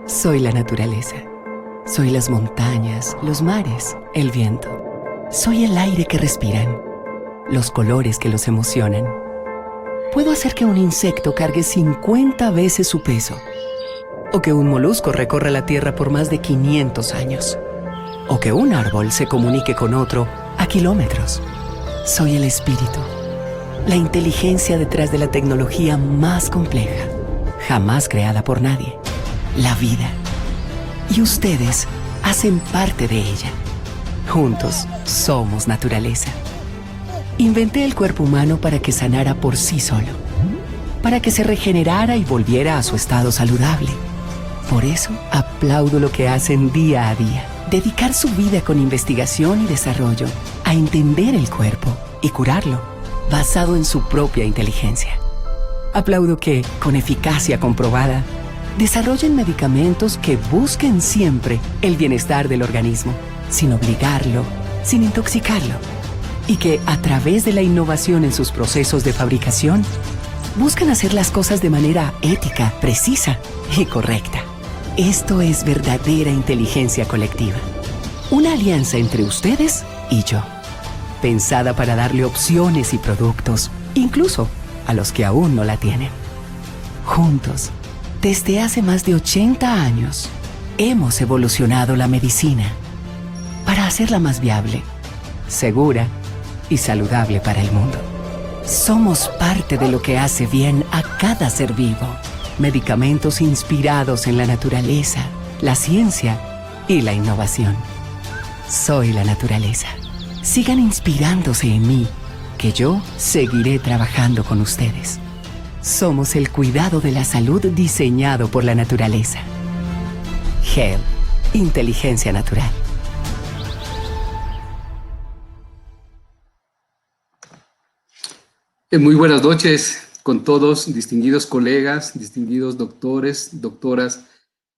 Soy la naturaleza. Soy las montañas, los mares, el viento. Soy el aire que respiran, los colores que los emocionan. Puedo hacer que un insecto cargue 50 veces su peso, o que un molusco recorra la Tierra por más de 500 años, o que un árbol se comunique con otro a kilómetros. Soy el espíritu, la inteligencia detrás de la tecnología más compleja, jamás creada por nadie, la vida. Y ustedes hacen parte de ella. Juntos somos naturaleza. Inventé el cuerpo humano para que sanara por sí solo, para que se regenerara y volviera a su estado saludable. Por eso aplaudo lo que hacen día a día. Dedicar su vida con investigación y desarrollo a entender el cuerpo y curarlo, basado en su propia inteligencia. Aplaudo que, con eficacia comprobada, desarrollen medicamentos que busquen siempre el bienestar del organismo, sin obligarlo, sin intoxicarlo. Y que, a través de la innovación en sus procesos de fabricación, buscan hacer las cosas de manera ética, precisa y correcta. Esto es verdadera inteligencia colectiva. Una alianza entre ustedes y yo, pensada para darle opciones y productos, incluso a los que aún no la tienen. Juntos, desde hace más de 80 años, hemos evolucionado la medicina para hacerla más viable, segura y saludable para el mundo. Somos parte de lo que hace bien a cada ser vivo. Medicamentos inspirados en la naturaleza, la ciencia y la innovación. Soy la naturaleza. Sigan inspirándose en mí, que yo seguiré trabajando con ustedes. Somos el cuidado de la salud diseñado por la naturaleza. GEL, inteligencia natural. Muy buenas noches con todos, distinguidos colegas, distinguidos doctores, doctoras,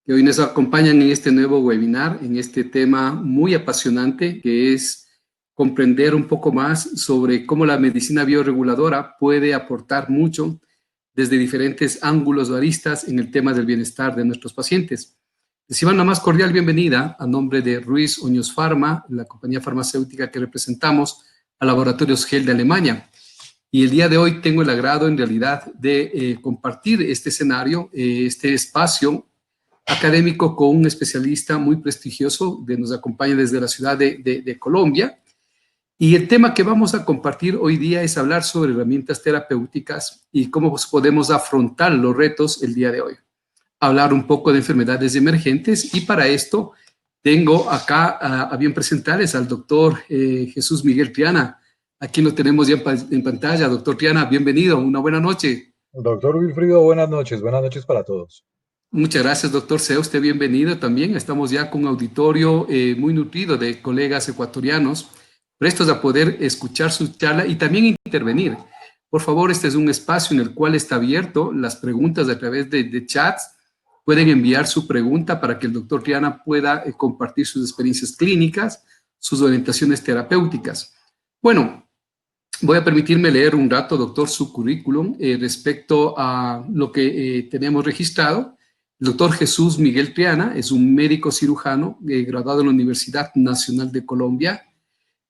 que hoy nos acompañan en este nuevo webinar, en este tema muy apasionante, que es comprender un poco más sobre cómo la medicina bioreguladora puede aportar mucho desde diferentes ángulos o aristas en el tema del bienestar de nuestros pacientes. Reciban la más cordial bienvenida a nombre de Ruiz Oños Pharma, la compañía farmacéutica que representamos, a Laboratorios GEL de Alemania. Y el día de hoy tengo el agrado, en realidad, de compartir este escenario, este espacio académico con un especialista muy prestigioso que nos acompaña desde la ciudad de Colombia. Y el tema que vamos a compartir hoy día es hablar sobre herramientas terapéuticas y cómo podemos afrontar los retos el día de hoy. Hablar un poco de enfermedades emergentes, y para esto tengo acá a bien presentarles al doctor Jesús Miguel Triana. Aquí lo tenemos ya en pantalla. Doctor Triana, bienvenido, una buena noche. Doctor Wilfrido, buenas noches para todos. Muchas gracias, doctor. Sea usted bienvenido también. Estamos ya con un auditorio muy nutrido de colegas ecuatorianos, prestos a poder escuchar su charla y también intervenir. Por favor, este es un espacio en el cual está abierto las preguntas a través de chats. Pueden enviar su pregunta para que el doctor Triana pueda compartir sus experiencias clínicas, sus orientaciones terapéuticas. Bueno, voy a permitirme leer un rato, doctor, su currículum respecto a lo que tenemos registrado. El doctor Jesús Miguel Triana es un médico cirujano graduado en la Universidad Nacional de Colombia.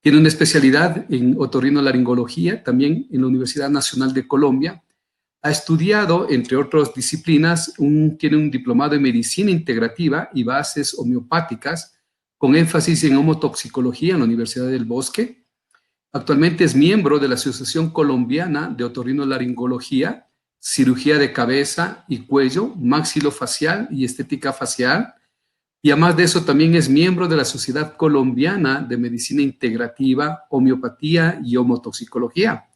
Tiene una especialidad en otorrinolaringología, también en la Universidad Nacional de Colombia. Ha estudiado, entre otras disciplinas, tiene un diplomado en medicina integrativa y bases homeopáticas, con énfasis en homotoxicología en la Universidad del Bosque. Actualmente es miembro de la Asociación Colombiana de Otorrinolaringología, Cirugía de Cabeza y Cuello, Maxilofacial y Estética Facial. Y además de eso, también es miembro de la Sociedad Colombiana de Medicina Integrativa, Homeopatía y Homotoxicología.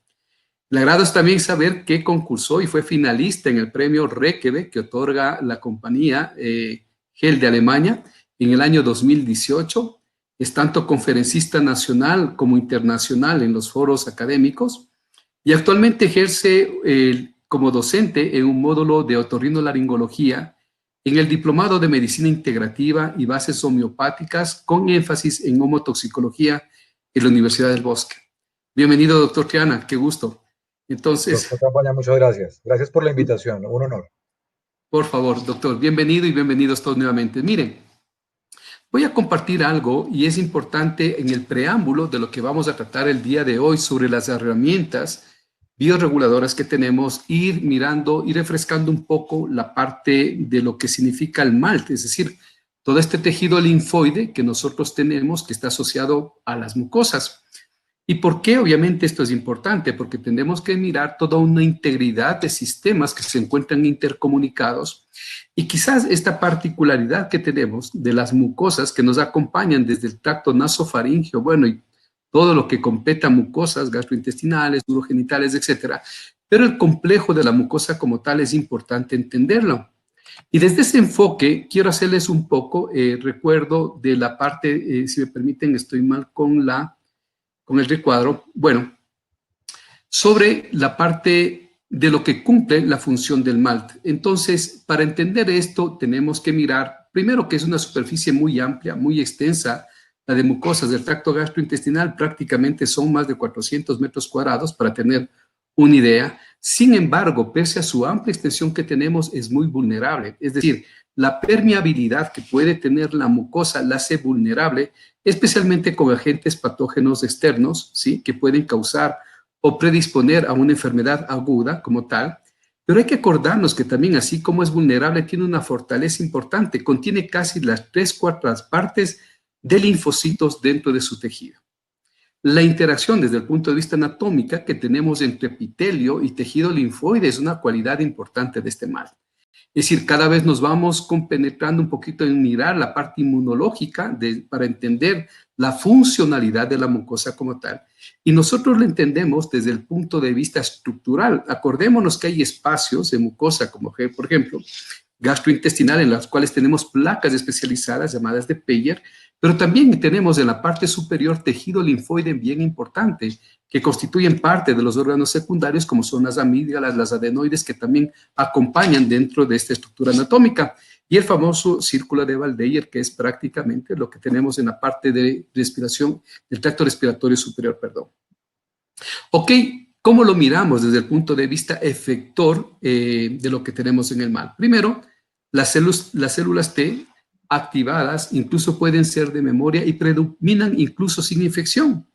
El agrado es también saber que concursó y fue finalista en el premio Requebe que otorga la compañía GEL de Alemania en el año 2018. Es tanto conferencista nacional como internacional en los foros académicos y actualmente ejerce como docente en un módulo de otorrinolaringología en el Diplomado de Medicina Integrativa y Bases Homeopáticas con énfasis en homotoxicología en la Universidad del Bosque. Bienvenido, doctor Triana, qué gusto. Entonces, Doctor Campaña, muchas gracias. Gracias por la invitación, un honor. Por favor, doctor, bienvenido y bienvenidos todos nuevamente. Miren, voy a compartir algo y es importante en el preámbulo de lo que vamos a tratar el día de hoy sobre las herramientas bioreguladoras que tenemos, ir mirando y refrescando un poco la parte de lo que significa el MALT, es decir, todo este tejido linfoide que nosotros tenemos que está asociado a las mucosas. ¿Y por qué? Obviamente esto es importante, porque tenemos que mirar toda una integridad de sistemas que se encuentran intercomunicados y quizás esta particularidad que tenemos de las mucosas que nos acompañan desde el tracto nasofaríngeo, bueno, y todo lo que compete a mucosas gastrointestinales, urogenitales, etcétera. Pero el complejo de la mucosa como tal es importante entenderlo. Y desde ese enfoque quiero hacerles un poco recuerdo de la parte, si me permiten, estoy mal con el recuadro, bueno, sobre la parte de lo que cumple la función del MALT. Entonces, para entender esto, tenemos que mirar, primero, que es una superficie muy amplia, muy extensa, la de mucosas del tracto gastrointestinal, prácticamente son más de 400 metros cuadrados, para tener una idea. Sin embargo, pese a su amplia extensión que tenemos, es muy vulnerable. Es decir, la permeabilidad que puede tener la mucosa la hace vulnerable, especialmente con agentes patógenos externos, ¿sí?, que pueden causar o predisponer a una enfermedad aguda como tal. Pero hay que acordarnos que también, así como es vulnerable, tiene una fortaleza importante. Contiene casi las 3/4 partes de linfocitos dentro de su tejido. La interacción desde el punto de vista anatómico que tenemos entre epitelio y tejido linfoide es una cualidad importante de este MALT. Es decir, cada vez nos vamos compenetrando un poquito en mirar la parte inmunológica para entender la funcionalidad de la mucosa como tal. Y nosotros lo entendemos desde el punto de vista estructural. Acordémonos que hay espacios de mucosa, como por ejemplo, gastrointestinal, en las cuales tenemos placas especializadas llamadas de Peyer, pero también tenemos en la parte superior tejido linfoide bien importante, que constituyen parte de los órganos secundarios, como son las amígdalas, las adenoides, que también acompañan dentro de esta estructura anatómica. Y el famoso círculo de Valdeyer, que es prácticamente lo que tenemos en la parte de respiración, del tracto respiratorio superior, perdón. Ok, ¿cómo lo miramos desde el punto de vista efector de lo que tenemos en el MALT? Primero, las células T activadas incluso pueden ser de memoria y predominan incluso sin infección.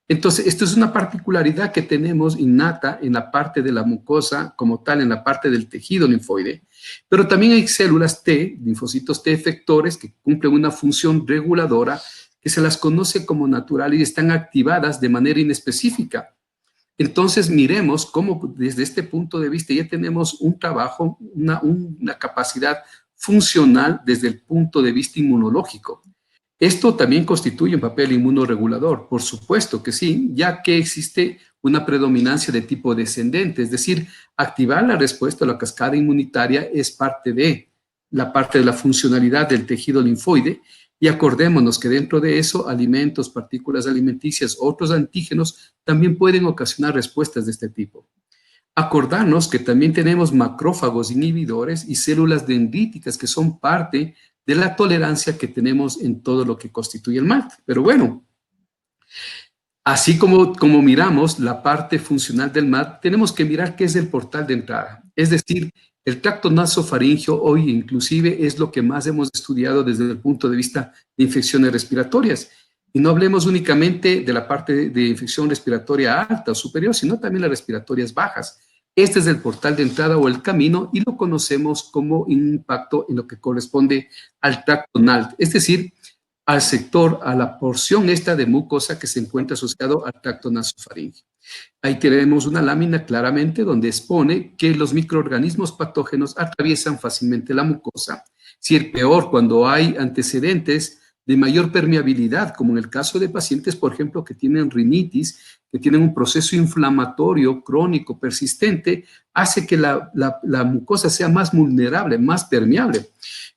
Entonces, esto es una particularidad que tenemos innata en la parte de la mucosa como tal, en la parte del tejido linfoide. Pero también hay células T, linfocitos T efectores, que cumplen una función reguladora que se las conoce como naturales y están activadas de manera inespecífica. Entonces, miremos cómo desde este punto de vista ya tenemos un trabajo, una capacidad funcional desde el punto de vista inmunológico. Esto también constituye un papel inmunoregulador, por supuesto que sí, ya que existe una predominancia de tipo descendente, es decir, activar la respuesta a la cascada inmunitaria es parte de la funcionalidad del tejido linfoide. Y acordémonos que dentro de eso, alimentos, partículas alimenticias, otros antígenos también pueden ocasionar respuestas de este tipo. Acordarnos que también tenemos macrófagos inhibidores y células dendríticas que son parte de la tolerancia que tenemos en todo lo que constituye el MALT. Pero bueno, así como miramos la parte funcional del MALT, tenemos que mirar qué es el portal de entrada. Es decir, el tracto nasofaríngeo hoy inclusive es lo que más hemos estudiado desde el punto de vista de infecciones respiratorias. Y no hablemos únicamente de la parte de infección respiratoria alta o superior, sino también las respiratorias bajas. Este es el portal de entrada o el camino y lo conocemos como impacto en lo que corresponde al tracto NALT, es decir, al sector, a la porción esta de mucosa que se encuentra asociado al tracto nasofaríngeo. Ahí tenemos una lámina claramente donde expone que los microorganismos patógenos atraviesan fácilmente la mucosa. Si el peor, cuando hay antecedentes de mayor permeabilidad, como en el caso de pacientes, por ejemplo, que tienen rinitis, que tienen un proceso inflamatorio crónico persistente, hace que la mucosa sea más vulnerable, más permeable.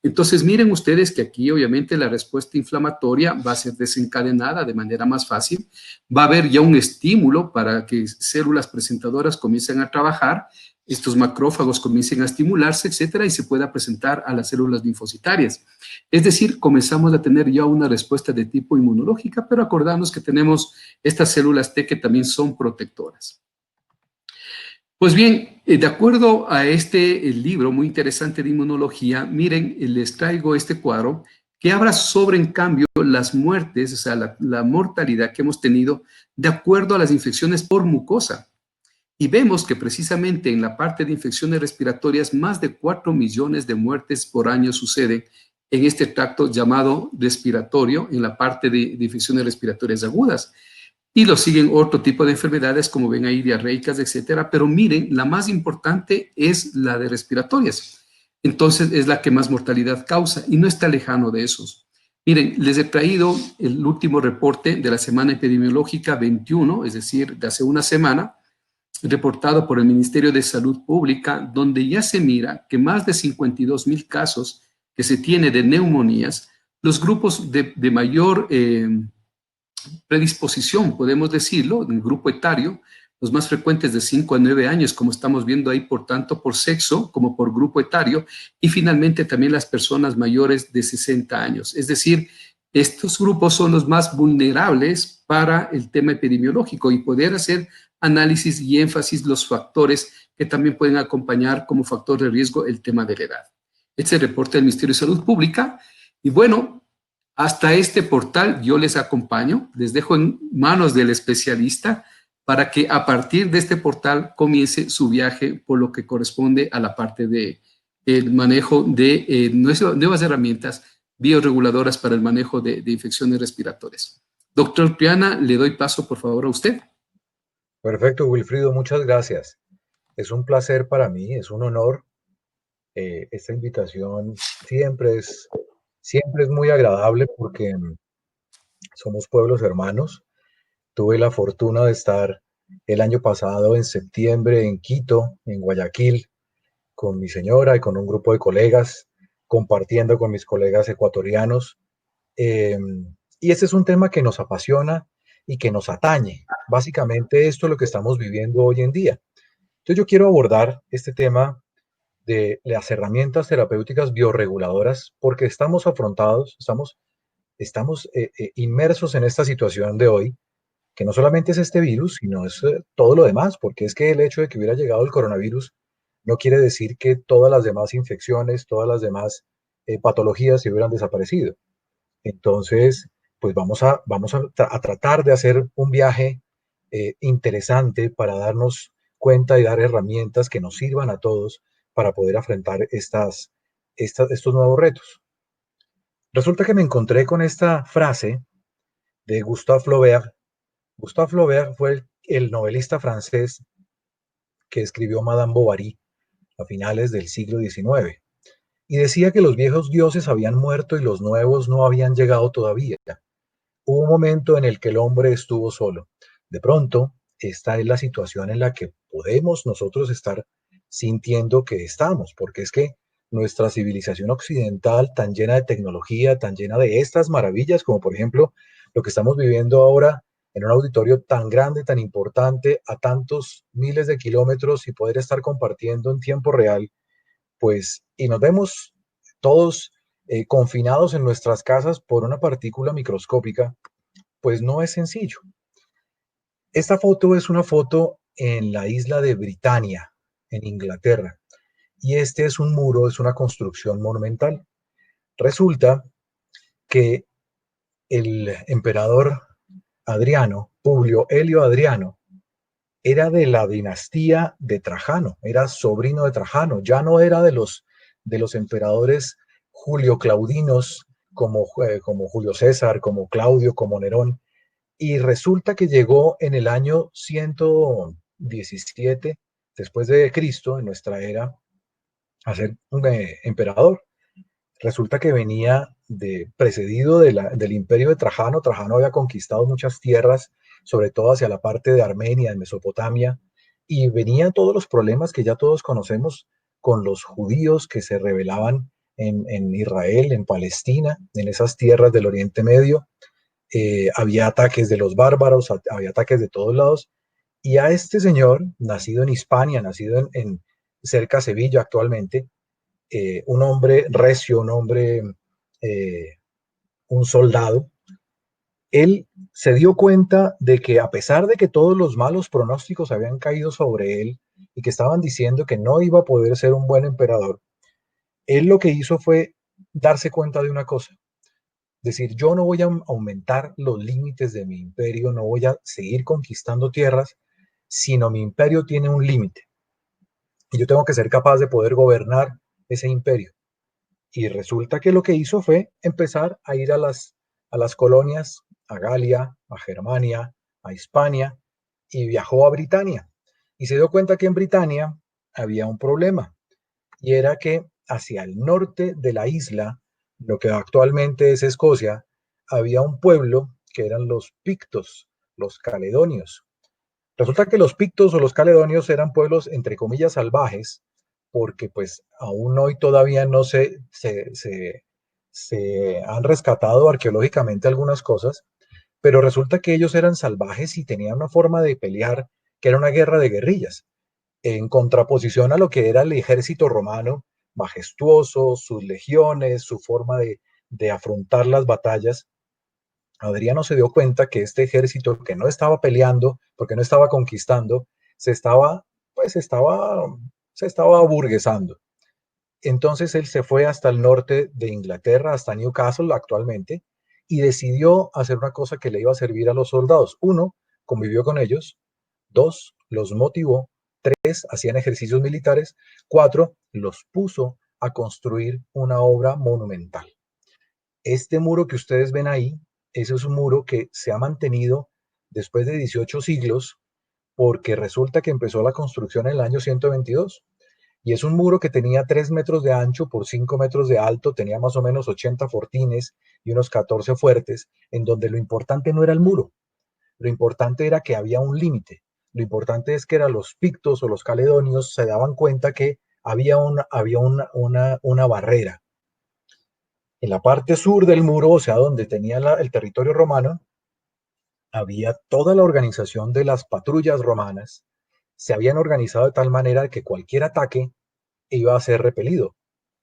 Entonces, miren ustedes que aquí, obviamente, la respuesta inflamatoria va a ser desencadenada de manera más fácil. Va a haber ya un estímulo para que células presentadoras comiencen a trabajar, estos macrófagos comiencen a estimularse, etcétera, y se pueda presentar a las células linfocitarias. Es decir, comenzamos a tener ya una respuesta de tipo inmunológica, pero acordamos que tenemos estas células T que también son protectoras. Pues bien, de acuerdo a este libro muy interesante de inmunología, miren, les traigo este cuadro que habla sobre, en cambio, las muertes, o sea, la mortalidad que hemos tenido de acuerdo a las infecciones por mucosa. Y vemos que precisamente en la parte de infecciones respiratorias, más de 4 millones de muertes por año suceden en este tracto llamado respiratorio, en la parte de infecciones respiratorias agudas. Y lo siguen otro tipo de enfermedades, como ven ahí, diarreicas, etcétera. Pero miren, la más importante es la de respiratorias. Entonces es la que más mortalidad causa y no está lejano de esos. Miren, les he traído el último reporte de la semana epidemiológica 21, es decir, de hace una semana, reportado por el Ministerio de Salud Pública, donde ya se mira que más de 52,000 casos que se tiene de neumonías, los grupos de mayor predisposición, podemos decirlo, en el grupo etario, los más frecuentes de 5 a 9 años, como estamos viendo ahí, por tanto por sexo como por grupo etario, y finalmente también las personas mayores de 60 años. Es decir, estos grupos son los más vulnerables para el tema epidemiológico y poder hacer análisis y énfasis los factores que también pueden acompañar como factor de riesgo el tema de la edad. Este es el reporte del Ministerio de Salud Pública. Y bueno, hasta este portal yo les acompaño, les dejo en manos del especialista para que a partir de este portal comience su viaje por lo que corresponde a la parte de el manejo de nuevas herramientas bioreguladoras para el manejo de infecciones respiratorias. Doctor Triana, le doy paso por favor a usted. Perfecto, Wilfrido, muchas gracias. Es un placer para mí, es un honor. Esta invitación siempre es muy agradable porque somos pueblos hermanos. Tuve la fortuna de estar el año pasado en septiembre en Quito, en Guayaquil, con mi señora y con un grupo de colegas, compartiendo con mis colegas ecuatorianos. Eh, y este es un tema que nos apasiona y que nos atañe. Básicamente esto es lo que estamos viviendo hoy en día. Entonces yo quiero abordar este tema de las herramientas terapéuticas bioreguladoras porque estamos inmersos en esta situación de hoy, que no solamente es este virus, sino es todo lo demás, porque es que el hecho de que hubiera llegado el coronavirus no quiere decir que todas las demás infecciones, todas las demás patologías se hubieran desaparecido. Entonces, pues vamos a tratar de hacer un viaje interesante para darnos cuenta y dar herramientas que nos sirvan a todos para poder afrontar estos nuevos retos. Resulta que me encontré con esta frase de Gustave Flaubert. Gustave Flaubert fue el novelista francés que escribió Madame Bovary a finales del siglo XIX y decía que los viejos dioses habían muerto y los nuevos no habían llegado todavía. Hubo un momento en el que el hombre estuvo solo. De pronto, esta es la situación en la que podemos nosotros estar sintiendo que estamos, porque es que nuestra civilización occidental, tan llena de tecnología, tan llena de estas maravillas, como por ejemplo lo que estamos viviendo ahora en un auditorio tan grande, tan importante, a tantos miles de kilómetros y poder estar compartiendo en tiempo real, pues, y nos vemos todos confinados en nuestras casas por una partícula microscópica, pues no es sencillo. Esta foto es una foto en la isla de Britania, en Inglaterra, y este es un muro, es una construcción monumental. Resulta que el emperador Adriano, Publio Helio Adriano, era de la dinastía de Trajano, era sobrino de Trajano, ya no era de los emperadores Julio Claudinos como Julio César, como Claudio, como Nerón. Y resulta que llegó en el año 117 después de Cristo, en nuestra era, a ser un emperador. Resulta que venía precedido del imperio de Trajano. Trajano había conquistado muchas tierras, sobre todo hacia la parte de Armenia, de Mesopotamia, y venían todos los problemas que ya todos conocemos con los judíos que se rebelaban en Israel, en Palestina, en esas tierras del Oriente Medio. Había ataques de los bárbaros, había ataques de todos lados, y a este señor, nacido en Hispania, nacido en cerca de Sevilla actualmente, un hombre recio, eh, un soldado, él se dio cuenta de que a pesar de que todos los malos pronósticos habían caído sobre él y que estaban diciendo que no iba a poder ser un buen emperador, él lo que hizo fue darse cuenta de una cosa. Decir, yo no voy a aumentar los límites de mi imperio, no voy a seguir conquistando tierras, sino mi imperio tiene un límite. Y yo tengo que ser capaz de poder gobernar ese imperio. Y resulta que lo que hizo fue empezar a ir a las colonias, a Galia, a Germania, a Hispania, y viajó a Britania. Y se dio cuenta que en Britania había un problema, y era que hacia el norte de la isla, lo que actualmente es Escocia, había un pueblo que eran los pictos, los caledonios. Resulta que los pictos o los caledonios eran pueblos, entre comillas, salvajes, porque pues aún hoy todavía no se han rescatado arqueológicamente algunas cosas, pero resulta que ellos eran salvajes y tenían una forma de pelear que era una guerra de guerrillas, en contraposición a lo que era el ejército romano, majestuoso, sus legiones, su forma de afrontar las batallas. Adriano se dio cuenta que este ejército que no estaba peleando, porque no estaba conquistando, se estaba, pues se estaba aburguesando. Entonces él se fue hasta el norte de Inglaterra, hasta Newcastle actualmente, y decidió hacer una cosa que le iba a servir a los soldados. Uno, convivió con ellos. Dos, los motivó. Tres, hacían ejercicios militares. Cuatro, los puso a construir una obra monumental. Este muro que ustedes ven ahí, ese es un muro que se ha mantenido después de 18 siglos, porque resulta que empezó la construcción en el año 122. Y es un muro que tenía 3 metros de ancho por 5 metros de alto, tenía más o menos 80 fortines y unos 14 fuertes, en donde lo importante no era el muro, lo importante era que había un límite. Lo importante es que eran los pictos o los caledonios se daban cuenta que había una barrera. En la parte sur del muro, o sea, donde tenía el territorio romano, había toda la organización de las patrullas romanas. Se habían organizado de tal manera que cualquier ataque iba a ser repelido.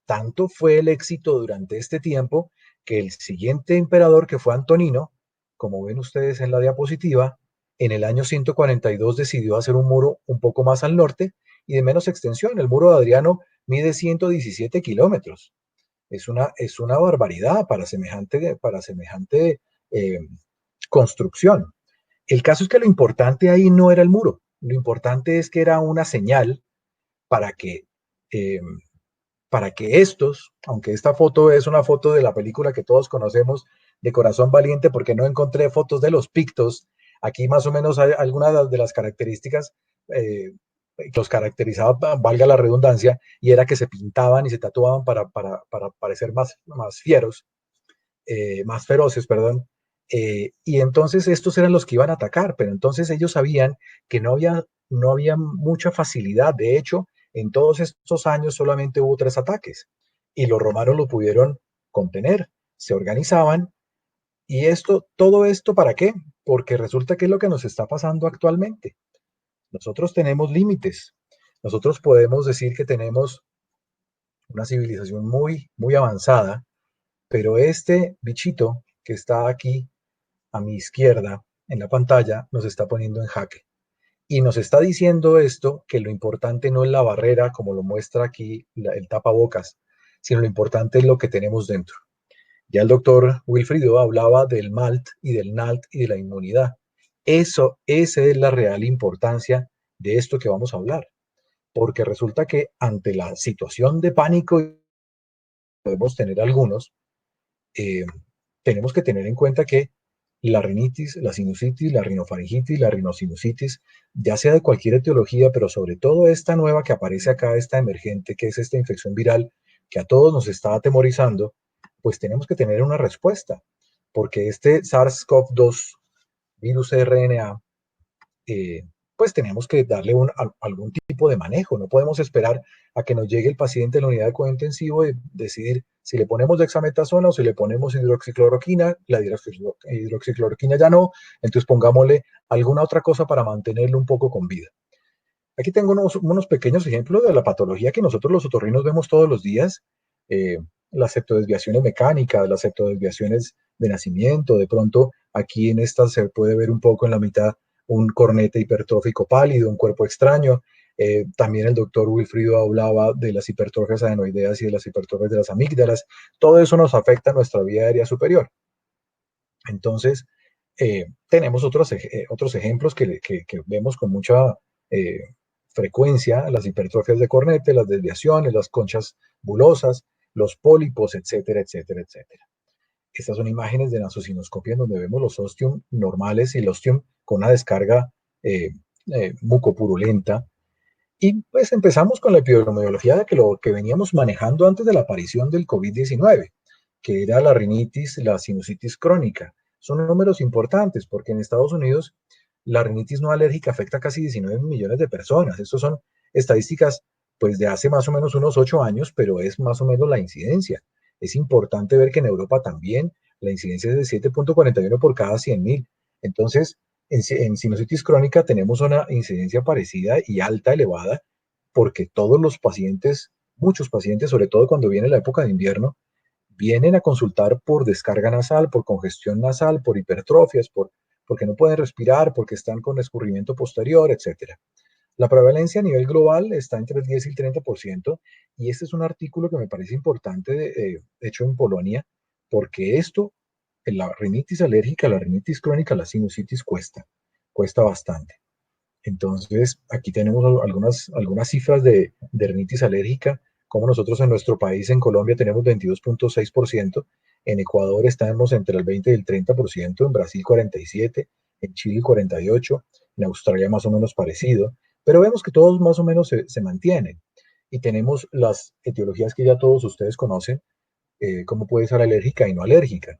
Tanto fue el éxito durante este tiempo que el siguiente emperador, que fue Antonino, como ven ustedes en la diapositiva, en el año 142 decidió hacer un muro un poco más al norte y de menos extensión. El muro de Adriano mide 117 kilómetros. Es una barbaridad para semejante eh, construcción. El caso es que lo importante ahí no era el muro, lo importante es que era una señal para que eh, para que estos, aunque esta foto es una foto de la película que todos conocemos, de Corazón Valiente, porque no encontré fotos de los pictos, aquí más o menos hay algunas de las características que los caracterizaba, valga la redundancia, y era que se pintaban y se tatuaban para parecer más fieros, más feroces, perdón. Y entonces estos eran los que iban a atacar, pero entonces ellos sabían que no había mucha facilidad. De hecho, en todos estos años solamente hubo 3 ataques y los romanos lo pudieron contener, se organizaban. Y todo esto, ¿para qué? Porque resulta que es lo que nos está pasando actualmente. Nosotros tenemos límites. Nosotros podemos decir que tenemos una civilización muy, muy avanzada, pero este bichito que está aquí a mi izquierda en la pantalla nos está poniendo en jaque. Y nos está diciendo esto, que lo importante no es la barrera, como lo muestra aquí el tapabocas, sino lo importante es lo que tenemos dentro. Ya el doctor Wilfrido hablaba del MALT y del NALT y de la inmunidad. Esa es la real importancia de esto que vamos a hablar, porque resulta que ante la situación de pánico que podemos tener algunos, eh, tenemos que tener en cuenta que la rinitis, la sinusitis, la rinofaringitis, la rinosinusitis, ya sea de cualquier etiología, pero sobre todo esta nueva que aparece acá, esta emergente, que es esta infección viral que a todos nos está atemorizando, pues tenemos que tener una respuesta, porque este SARS-CoV-2 virus RNA eh, pues tenemos que darle algún tipo de manejo. No podemos esperar a que nos llegue el paciente en la unidad de cuidado intensivo y decidir si le ponemos dexametasona o si le ponemos hidroxicloroquina. La hidroxicloroquina ya no, entonces pongámosle alguna otra cosa para mantenerlo un poco con vida. Aquí tengo unos pequeños ejemplos de la patología que nosotros los otorrinos vemos todos los días. Eh, las septodesviaciones mecánicas, las septodesviaciones de nacimiento. De pronto, aquí en esta se puede ver un poco en la mitad un cornete hipertrófico pálido, un cuerpo extraño. También el doctor Wilfrido hablaba de las hipertrofias adenoideas y de las hipertrofias de las amígdalas. Todo eso nos afecta a nuestra vía aérea superior. Entonces, tenemos otros ejemplos que vemos con mucha frecuencia: las hipertrofias de Cornette, las desviaciones, las conchas bulosas, los pólipos, etcétera, etcétera, etcétera. Estas son imágenes de nasocinoscopia en donde vemos los ostium normales y el ostium con una descarga mucopurulenta. Y pues empezamos con la epidemiología de que lo que veníamos manejando antes de la aparición del COVID-19, que era la rinitis, la sinusitis crónica. Son números importantes porque en Estados Unidos la rinitis no alérgica afecta a casi 19 millones de personas. Estas son estadísticas pues de hace más o menos unos 8 años, pero es más o menos la incidencia. Es importante ver que en Europa también la incidencia es de 7.41 por cada 100.000. Entonces, en sinusitis crónica tenemos una incidencia parecida y alta, elevada, porque todos los pacientes, muchos pacientes, sobre todo cuando viene la época de invierno, vienen a consultar por descarga nasal, por congestión nasal, por hipertrofias, porque no pueden respirar, porque están con escurrimiento posterior, etc. La prevalencia a nivel global está entre el 10 y el 30%, y este es un artículo que me parece importante, hecho en Polonia, porque esto, la rinitis alérgica, la rinitis crónica, la sinusitis cuesta bastante. Entonces, aquí tenemos algunas cifras de rinitis alérgica, como nosotros en nuestro país, en Colombia, tenemos 22.6%, en Ecuador estamos entre el 20 y el 30%, en Brasil 47%, en Chile 48%, en Australia más o menos parecido, pero vemos que todos más o menos se mantienen. Y tenemos las etiologías que ya todos ustedes conocen, cómo puede ser alérgica y no alérgica.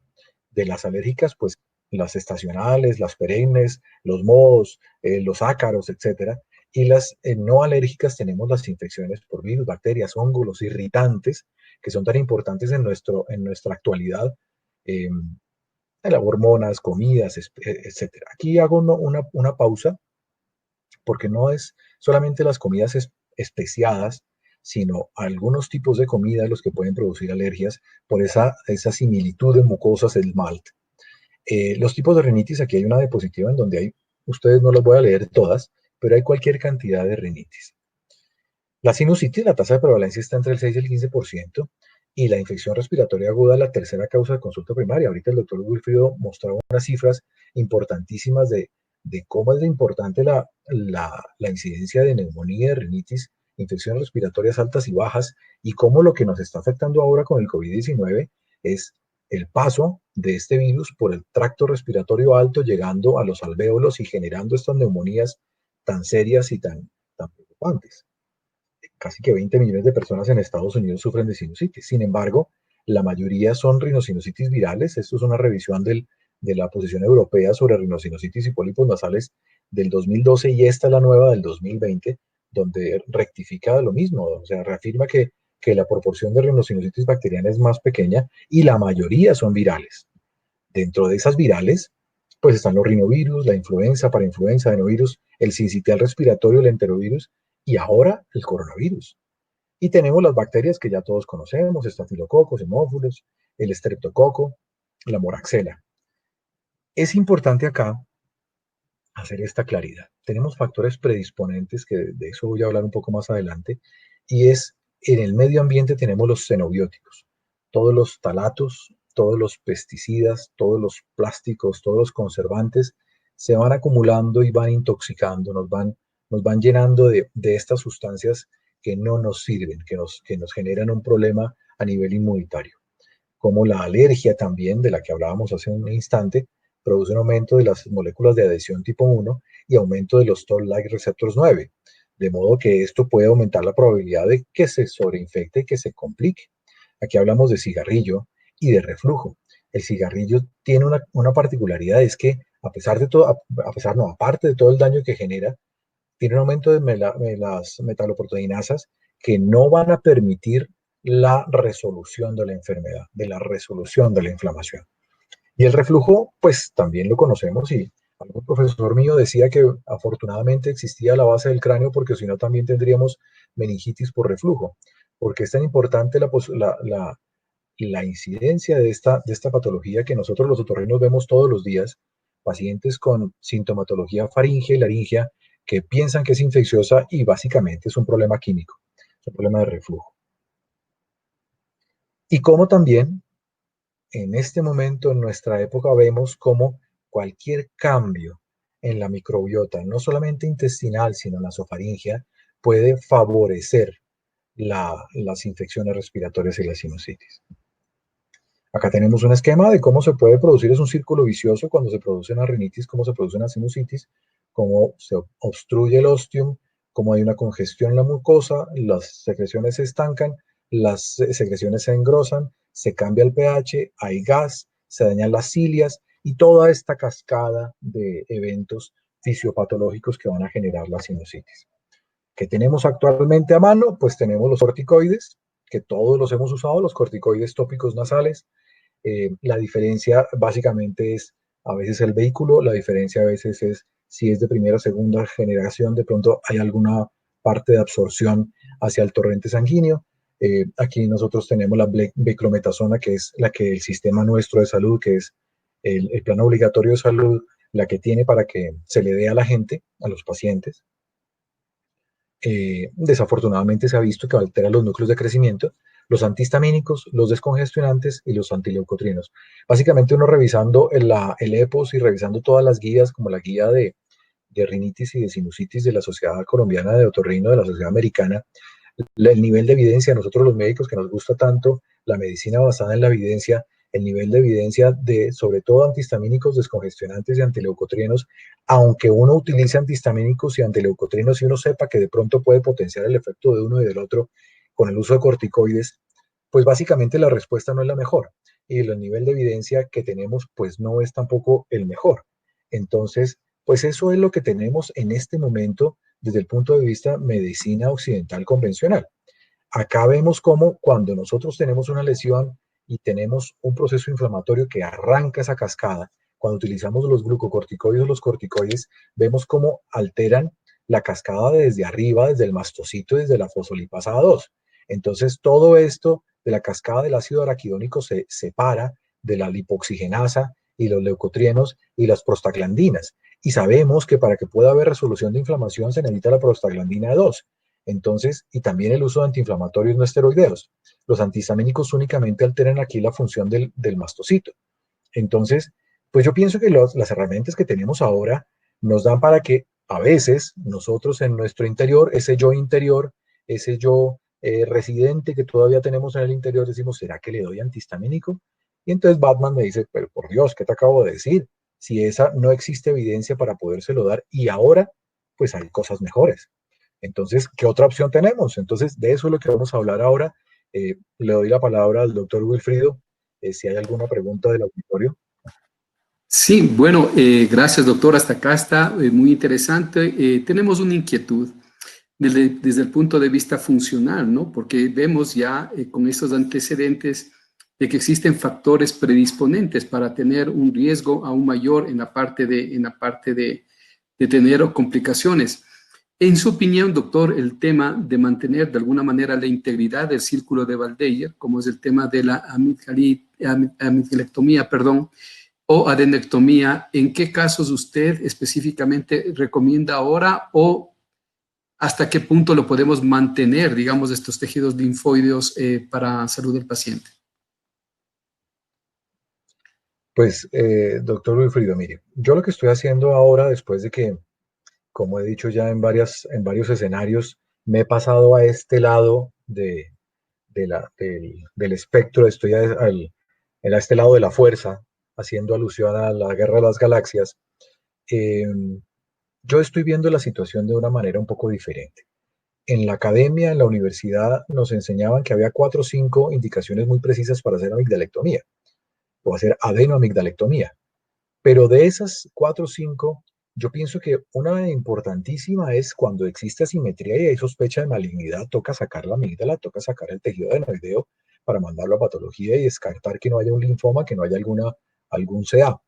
De las alérgicas, pues las estacionales, las perennes, los mohos, los ácaros, etcétera. Y las no alérgicas tenemos las infecciones por virus, bacterias, hongos, los irritantes, que son tan importantes en nuestra actualidad, eh, hormonas, comidas, etcétera. Aquí hago una pausa, porque no es solamente las comidas especiadas, sino algunos tipos de comida los que pueden producir alergias por esa similitud de mucosas del esmalte. Los tipos de rinitis, aquí hay una diapositiva en donde ustedes no las voy a leer todas, pero hay cualquier cantidad de rinitis. La sinusitis, la tasa de prevalencia está entre el 6 y el 15%, y la infección respiratoria aguda es la tercera causa de consulta primaria. Ahorita el doctor Wilfrido mostraba unas cifras importantísimas de cómo es de importante la incidencia de neumonía, de rinitis, infecciones respiratorias altas y bajas, y cómo lo que nos está afectando ahora con el COVID-19 es el paso de este virus por el tracto respiratorio alto, llegando a los alvéolos y generando estas neumonías tan serias y tan preocupantes. Casi que 20 millones de personas en Estados Unidos sufren de sinusitis. Sin embargo, la mayoría son rinosinusitis virales. Esto es una revisión de la posición europea sobre rinosinusitis y pólipos nasales del 2012, y esta es la nueva del 2020, donde rectifica lo mismo. O sea, reafirma que la proporción de rinosinusitis bacteriana es más pequeña y la mayoría son virales. Dentro de esas virales, pues están los rinovirus, la influenza, parainfluenza, adenovirus, el sincitial respiratorio, el enterovirus, y ahora el coronavirus. Y tenemos las bacterias que ya todos conocemos: estafilococos, hemófilos, el estreptococo, la moraxela. Es importante acá hacer esta claridad. Tenemos factores predisponentes, que de eso voy a hablar un poco más adelante, y en el medio ambiente tenemos los xenobióticos, todos los talatos, todos los pesticidas, todos los plásticos, todos los conservantes se van acumulando y van intoxicando, nos van llenando de estas sustancias que no nos sirven, que nos generan un problema a nivel inmunitario. Como la alergia también, de la que hablábamos hace un instante, produce un aumento de las moléculas de adhesión tipo 1 y aumento de los Toll-like receptors 9, de modo que esto puede aumentar la probabilidad de que se sobreinfecte y que se complique. Aquí hablamos de cigarrillo y de reflujo. El cigarrillo tiene una particularidad, es que a pesar de todo, aparte de todo el daño que genera, tiene un aumento de las metaloproteinasas que no van a permitir la resolución de la enfermedad, de la resolución de la inflamación. Y el reflujo, pues también lo conocemos, y algún profesor mío decía que afortunadamente existía la base del cráneo, porque si no también tendríamos meningitis por reflujo, porque es tan importante la incidencia de esta patología que nosotros los otorrinos vemos todos los días: pacientes con sintomatología faríngea y laríngea que piensan que es infecciosa y básicamente es un problema químico, es un problema de reflujo. Y como también en este momento, en nuestra época, vemos como cualquier cambio en la microbiota, no solamente intestinal, sino en la nasofaringea, puede favorecer las infecciones respiratorias y la sinusitis. Acá tenemos un esquema de cómo se puede producir, es un círculo vicioso cuando se produce una rinitis, cómo se produce una sinusitis, cómo se obstruye el ostium, cómo hay una congestión en la mucosa, las secreciones se estancan, las secreciones se engrosan, se cambia el pH, hay gas, se dañan las cilias y toda esta cascada de eventos fisiopatológicos que van a generar la sinusitis. ¿Qué tenemos actualmente a mano? Pues tenemos los corticoides, que todos los hemos usado, los corticoides tópicos nasales. La diferencia básicamente es a veces el vehículo, la diferencia a veces es si es de primera o segunda generación, de pronto hay alguna parte de absorción hacia el torrente sanguíneo. Aquí nosotros tenemos la beclometasona, que es la que el sistema nuestro de salud, que es el plan obligatorio de salud, la que tiene para que se le dé a la gente, a los pacientes. Desafortunadamente se ha visto que altera los núcleos de crecimiento, los antihistamínicos, los descongestionantes y los antileucotrinos. Básicamente uno revisando el EPOS y revisando todas las guías, como la guía de rinitis y de sinusitis de la Sociedad Colombiana de Otorrino, de la Sociedad Americana, el nivel de evidencia, nosotros los médicos que nos gusta tanto la medicina basada en la evidencia, el nivel de evidencia de, sobre todo, antihistamínicos, descongestionantes y antileucotrinos, aunque uno utilice antihistamínicos y antileucotrinos y uno sepa que de pronto puede potenciar el efecto de uno y del otro con el uso de corticoides, pues básicamente la respuesta no es la mejor. Y el nivel de evidencia que tenemos, pues no es tampoco el mejor. Entonces, pues eso es lo que tenemos en este momento desde el punto de vista medicina occidental convencional. Acá vemos cómo cuando nosotros tenemos una lesión y tenemos un proceso inflamatorio que arranca esa cascada, cuando utilizamos los glucocorticoides o los corticoides, vemos cómo alteran la cascada desde arriba, desde el mastocito, desde la fosfolipasa A2. Entonces, todo esto de la cascada del ácido araquidónico se separa de la lipoxigenasa y los leucotrienos y las prostaglandinas. Y sabemos que para que pueda haber resolución de inflamación se necesita la prostaglandina E2. Entonces, y también el uso de antiinflamatorios no esteroideos. Los antihistamínicos únicamente alteran aquí la función del mastocito. Entonces, pues yo pienso que las herramientas que tenemos ahora nos dan para que a veces nosotros en nuestro interior, ese yo residente que todavía tenemos en el interior, decimos, ¿será que le doy antihistamínico? Y entonces Batman me dice, pero por Dios, ¿qué te acabo de decir? Si esa no existe evidencia para podérselo dar y ahora, pues hay cosas mejores. Entonces, ¿qué otra opción tenemos? Entonces, de eso es lo que vamos a hablar ahora. Le doy la palabra al doctor Wilfrido, si hay alguna pregunta del auditorio. Sí, bueno, gracias doctor, hasta acá está muy interesante. Tenemos una inquietud desde el punto de vista funcional, ¿no? Porque vemos ya con estos antecedentes de que existen factores predisponentes para tener un riesgo aún mayor en la parte de tener complicaciones. En su opinión, doctor, el tema de mantener de alguna manera la integridad del círculo de Valdeyer, como es el tema de la amigelectomía, o adenectomía, ¿en qué casos usted específicamente recomienda ahora o hasta qué punto lo podemos mantener, digamos, estos tejidos linfoideos para salud del paciente? Pues, doctor Wilfrido, mire, yo lo que estoy haciendo ahora, después de que, como he dicho ya en varios escenarios, me he pasado a este lado del espectro, estoy a este lado de la fuerza, haciendo alusión a la guerra de las galaxias. Yo estoy viendo la situación de una manera un poco diferente. En la academia, en la universidad, nos enseñaban que había 4 o 5 indicaciones muy precisas para hacer amigdalectomía o hacer adenoamigdalectomía. Pero de esas 4 o 5, yo pienso que una importantísima es cuando existe asimetría y hay sospecha de malignidad, toca sacar la amígdala, toca sacar el tejido adenoideo para mandarlo a patología y descartar que no haya un linfoma, que no haya algún CA.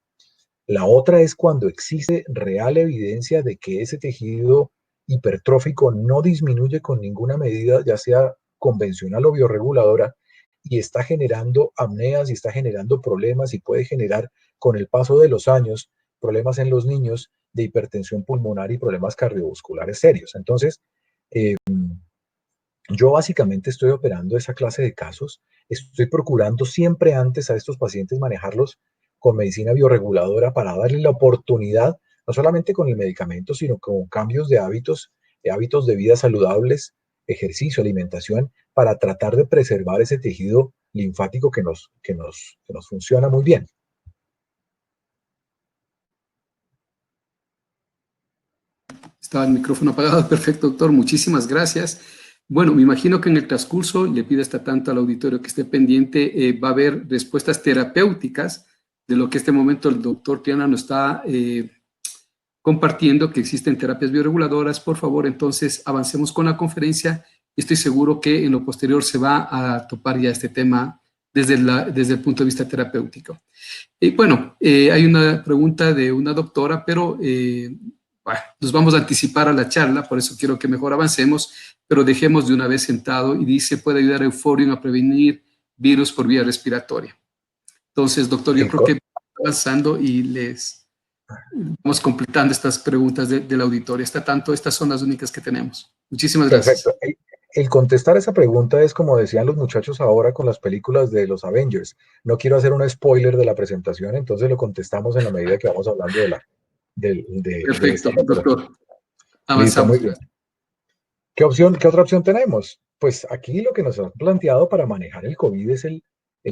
La otra es cuando existe real evidencia de que ese tejido hipertrófico no disminuye con ninguna medida, ya sea convencional o bioreguladora, y está generando apneas y está generando problemas y puede generar con el paso de los años problemas en los niños de hipertensión pulmonar y problemas cardiovasculares serios. Entonces, eh, yo básicamente estoy operando esa clase de casos, estoy procurando siempre antes a estos pacientes manejarlos con medicina bioreguladora para darle la oportunidad, no solamente con el medicamento, sino con cambios de hábitos de vida saludables, ejercicio, alimentación, para tratar de preservar ese tejido linfático que nos funciona muy bien. Estaba el micrófono apagado. Perfecto, doctor. Muchísimas gracias. Bueno, me imagino que en el transcurso, le pido hasta tanto al auditorio que esté pendiente, va a haber respuestas terapéuticas de lo que este momento el doctor Triana nos está compartiendo, que existen terapias bioreguladoras. Por favor, entonces avancemos con la conferencia. Estoy seguro que en lo posterior se va a topar ya este tema desde el punto de vista terapéutico. Bueno, hay una pregunta de una doctora, pero bueno, nos vamos a anticipar a la charla, por eso quiero que mejor avancemos, pero dejemos de una vez sentado y dice, puede ayudar a Euforium a prevenir virus por vía respiratoria. Entonces, doctor, yo creo que avanzando y les vamos completando estas preguntas del auditorio. Estas son las únicas que tenemos. Muchísimas gracias. Perfecto. El contestar esa pregunta es como decían los muchachos ahora con las películas de los Avengers. No quiero hacer un spoiler de la presentación, entonces lo contestamos en la medida que vamos hablando de esta Perfecto, patología. doctor. Listo, muy Avanzamos. bien. ¿Qué otra opción tenemos? Pues aquí lo que nos han planteado para manejar el COVID es el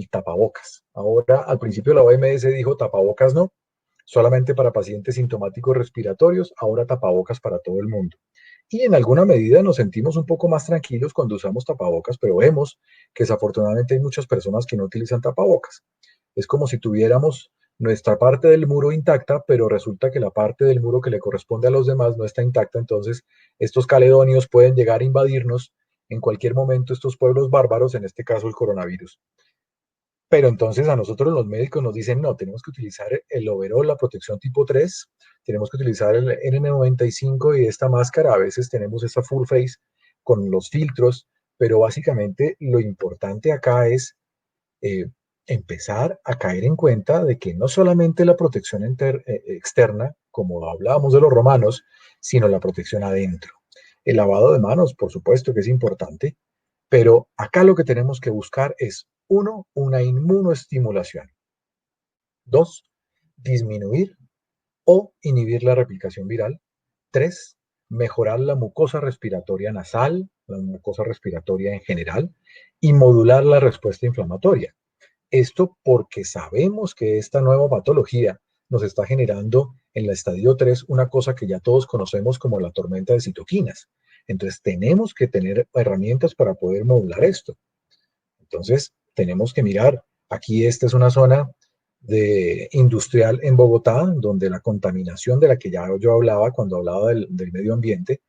tapabocas. Ahora, al principio la OMS dijo tapabocas no, solamente para pacientes sintomáticos respiratorios, ahora tapabocas para todo el mundo. Y en alguna medida nos sentimos un poco más tranquilos cuando usamos tapabocas, pero vemos que desafortunadamente hay muchas personas que no utilizan tapabocas. Es como si tuviéramos nuestra parte del muro intacta, pero resulta que la parte del muro que le corresponde a los demás no está intacta, entonces estos caledonios pueden llegar a invadirnos en cualquier momento, estos pueblos bárbaros, en este caso el coronavirus. Pero entonces a nosotros los médicos nos dicen, no, tenemos que utilizar el overol, la protección tipo 3, tenemos que utilizar el N95 y esta máscara, a veces tenemos esta full face con los filtros, pero básicamente lo importante acá es eh, empezar a caer en cuenta de que no solamente la protección externa, como hablábamos de los romanos, sino la protección adentro. El lavado de manos, por supuesto que es importante, pero acá lo que tenemos que buscar es, uno, una inmunoestimulación. Dos, disminuir o inhibir la replicación viral. Tres, mejorar la mucosa respiratoria nasal, la mucosa respiratoria en general, y modular la respuesta inflamatoria. Esto porque sabemos que esta nueva patología nos está generando en el estadio 3 una cosa que ya todos conocemos como la tormenta de citoquinas. Entonces tenemos que tener herramientas para poder modular esto. Entonces tenemos que mirar, aquí esta es una zona industrial en Bogotá, donde la contaminación de la que ya yo hablaba cuando hablaba del medio ambiente,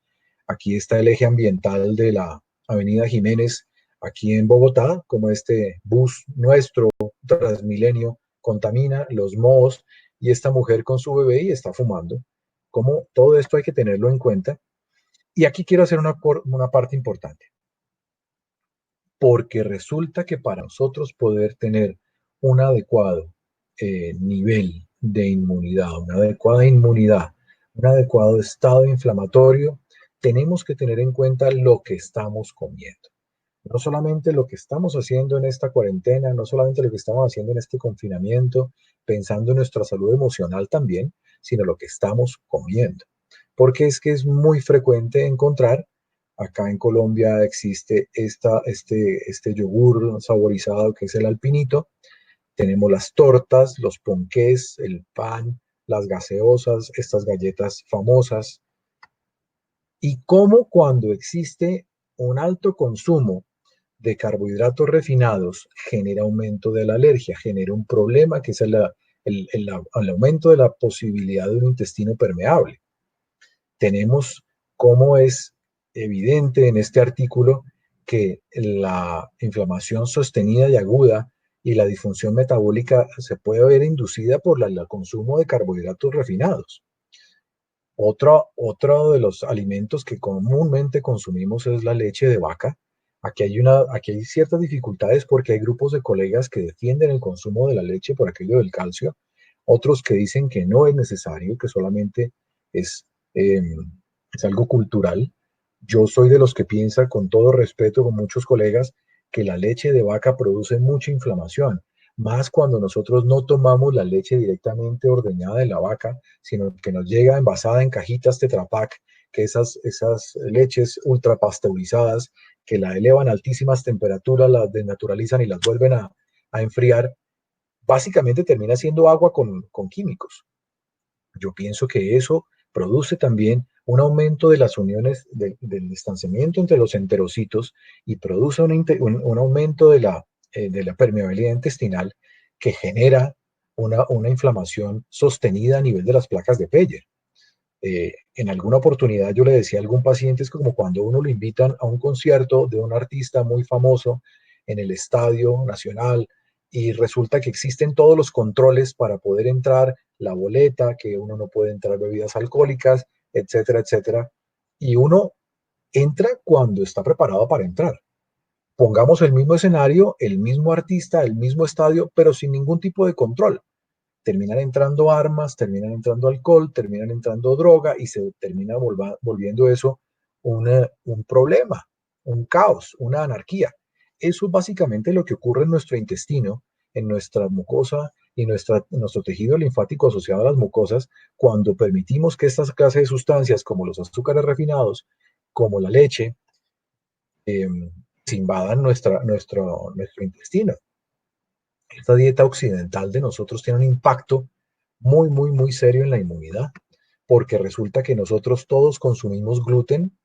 aquí está el eje ambiental de la Avenida Jiménez, aquí en Bogotá, como este bus nuestro Transmilenio contamina los mohos y esta mujer con su bebé y está fumando. Como todo esto hay que tenerlo en cuenta. Y aquí quiero hacer una parte importante, porque resulta que para nosotros poder tener un adecuado nivel de inmunidad, una adecuada inmunidad, un adecuado estado inflamatorio, tenemos que tener en cuenta lo que estamos comiendo. No solamente lo que estamos haciendo en esta cuarentena, no solamente lo que estamos haciendo en este confinamiento, pensando en nuestra salud emocional también, sino lo que estamos comiendo. Porque es que es muy frecuente encontrar, acá en Colombia existe este yogur saborizado que es el alpinito, tenemos las tortas, los ponqués, el pan, las gaseosas, estas galletas famosas, y cómo cuando existe un alto consumo de carbohidratos refinados genera aumento de la alergia, genera un problema que es el aumento de la posibilidad de un intestino permeable. Tenemos cómo es evidente en este artículo que la inflamación sostenida y aguda y la disfunción metabólica se puede ver inducida por el consumo de carbohidratos refinados. Otro de los alimentos que comúnmente consumimos es la leche de vaca. Aquí hay ciertas dificultades porque hay grupos de colegas que defienden el consumo de la leche por aquello del calcio, otros que dicen que no es necesario, que solamente es, eh, es algo cultural. Yo soy de los que piensa, con todo respeto, con muchos colegas, que la leche de vaca produce mucha inflamación, más cuando nosotros no tomamos la leche directamente ordeñada de la vaca, sino que nos llega envasada en cajitas Tetra Pak, que esas leches ultrapasteurizadas que la elevan a altísimas temperaturas, las desnaturalizan y las vuelven a enfriar, básicamente termina siendo agua con químicos. Yo pienso que eso produce también un aumento de las uniones, del distanciamiento entre los enterocitos y produce un aumento de la permeabilidad intestinal que genera una inflamación sostenida a nivel de las placas de Peyer. En alguna oportunidad yo le decía a algún paciente, es como cuando uno lo invitan a un concierto de un artista muy famoso en el Estadio Nacional y resulta que existen todos los controles para poder entrar, la boleta, que uno no puede entrar bebidas alcohólicas, etcétera, etcétera. Y uno entra cuando está preparado para entrar. Pongamos el mismo escenario, el mismo artista, el mismo estadio, pero sin ningún tipo de control. Terminan entrando armas, terminan entrando alcohol, terminan entrando droga y se termina volviendo eso un problema, un caos, una anarquía. Eso es básicamente lo que ocurre en nuestro intestino, en nuestra mucosa y nuestro tejido linfático asociado a las mucosas cuando permitimos que estas clases de sustancias como los azúcares refinados, como la leche, eh, se invadan nuestro intestino. Esta dieta occidental de nosotros tiene un impacto muy, muy, muy serio en la inmunidad, porque resulta que nosotros todos consumimos gluten,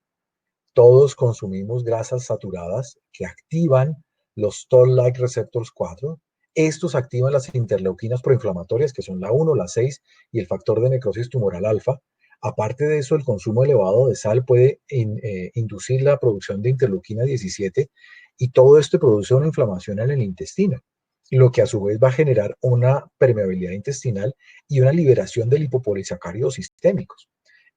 todos consumimos grasas saturadas que activan los Toll-like receptors 4. Estos activan las interleuquinas proinflamatorias, que son la 1, la 6 y el factor de necrosis tumoral alfa. Aparte de eso, el consumo elevado de sal puede inducir la producción de interleuquina 17 y todo esto produce una inflamación en el intestino, lo que a su vez va a generar una permeabilidad intestinal y una liberación de lipopolisacáridos sistémicos.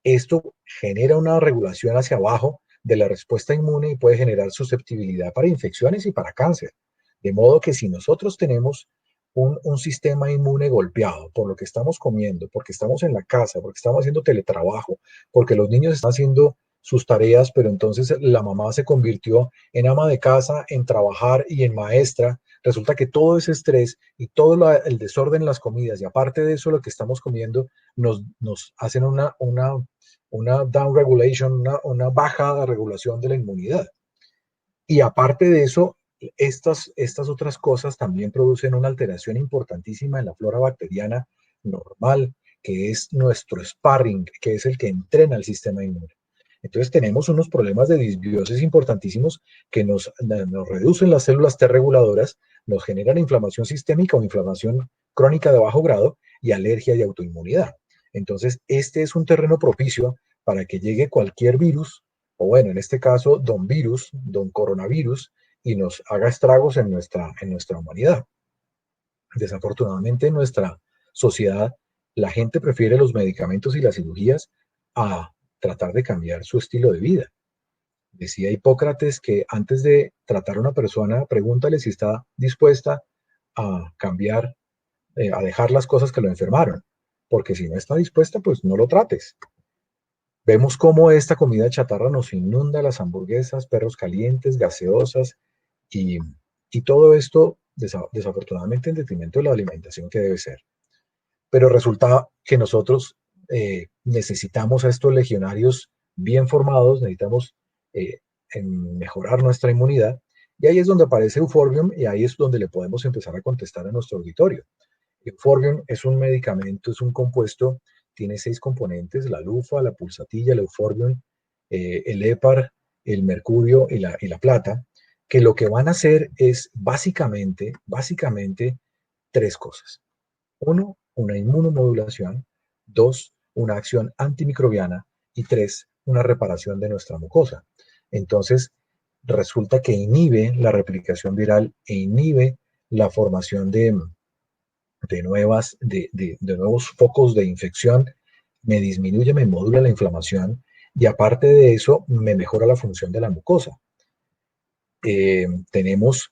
Esto genera una regulación hacia abajo de la respuesta inmune y puede generar susceptibilidad para infecciones y para cáncer. De modo que si nosotros tenemos un sistema inmune golpeado por lo que estamos comiendo, porque estamos en la casa, porque estamos haciendo teletrabajo, porque los niños están haciendo sus tareas, pero entonces la mamá se convirtió en ama de casa, en trabajar y en maestra. Resulta que todo ese estrés y todo el desorden en las comidas y aparte de eso lo que estamos comiendo nos hacen una down regulation, una baja regulación de la inmunidad. Y aparte de eso, estas otras cosas también producen una alteración importantísima en la flora bacteriana normal, que es nuestro sparring, que es el que entrena el sistema inmune. Entonces tenemos unos problemas de disbiosis importantísimos que nos reducen las células T reguladoras, nos generan inflamación sistémica o inflamación crónica de bajo grado y alergia y autoinmunidad. Entonces, este es un terreno propicio para que llegue cualquier virus, o bueno, en este caso, don virus, don coronavirus, y nos haga estragos en nuestra humanidad. Desafortunadamente, en nuestra sociedad, la gente prefiere los medicamentos y las cirugías a tratar de cambiar su estilo de vida. Decía Hipócrates que antes de tratar a una persona, pregúntale si está dispuesta a cambiar, a dejar las cosas que lo enfermaron, porque si no está dispuesta, pues no lo trates. Vemos cómo esta comida chatarra nos inunda las hamburguesas, perros calientes, gaseosas y, y todo esto desafortunadamente en detrimento de la alimentación que debe ser. Pero resulta que nosotros necesitamos a estos legionarios bien formados, necesitamos mejorar nuestra inmunidad y ahí es donde aparece Euphorbium y ahí es donde le podemos empezar a contestar a nuestro auditorio. Euphorbium es un medicamento, es un compuesto, tiene 6 componentes, la lufa, la pulsatilla, el euphorbium, el hépar, el mercurio y la plata, que lo que van a hacer es básicamente 3 cosas. 1, una inmunomodulación, 2, una acción antimicrobiana y 3, una reparación de nuestra mucosa. Entonces, resulta que inhibe la replicación viral e inhibe la formación de nuevos focos de infección, me disminuye, me modula la inflamación y aparte de eso me mejora la función de la mucosa. Tenemos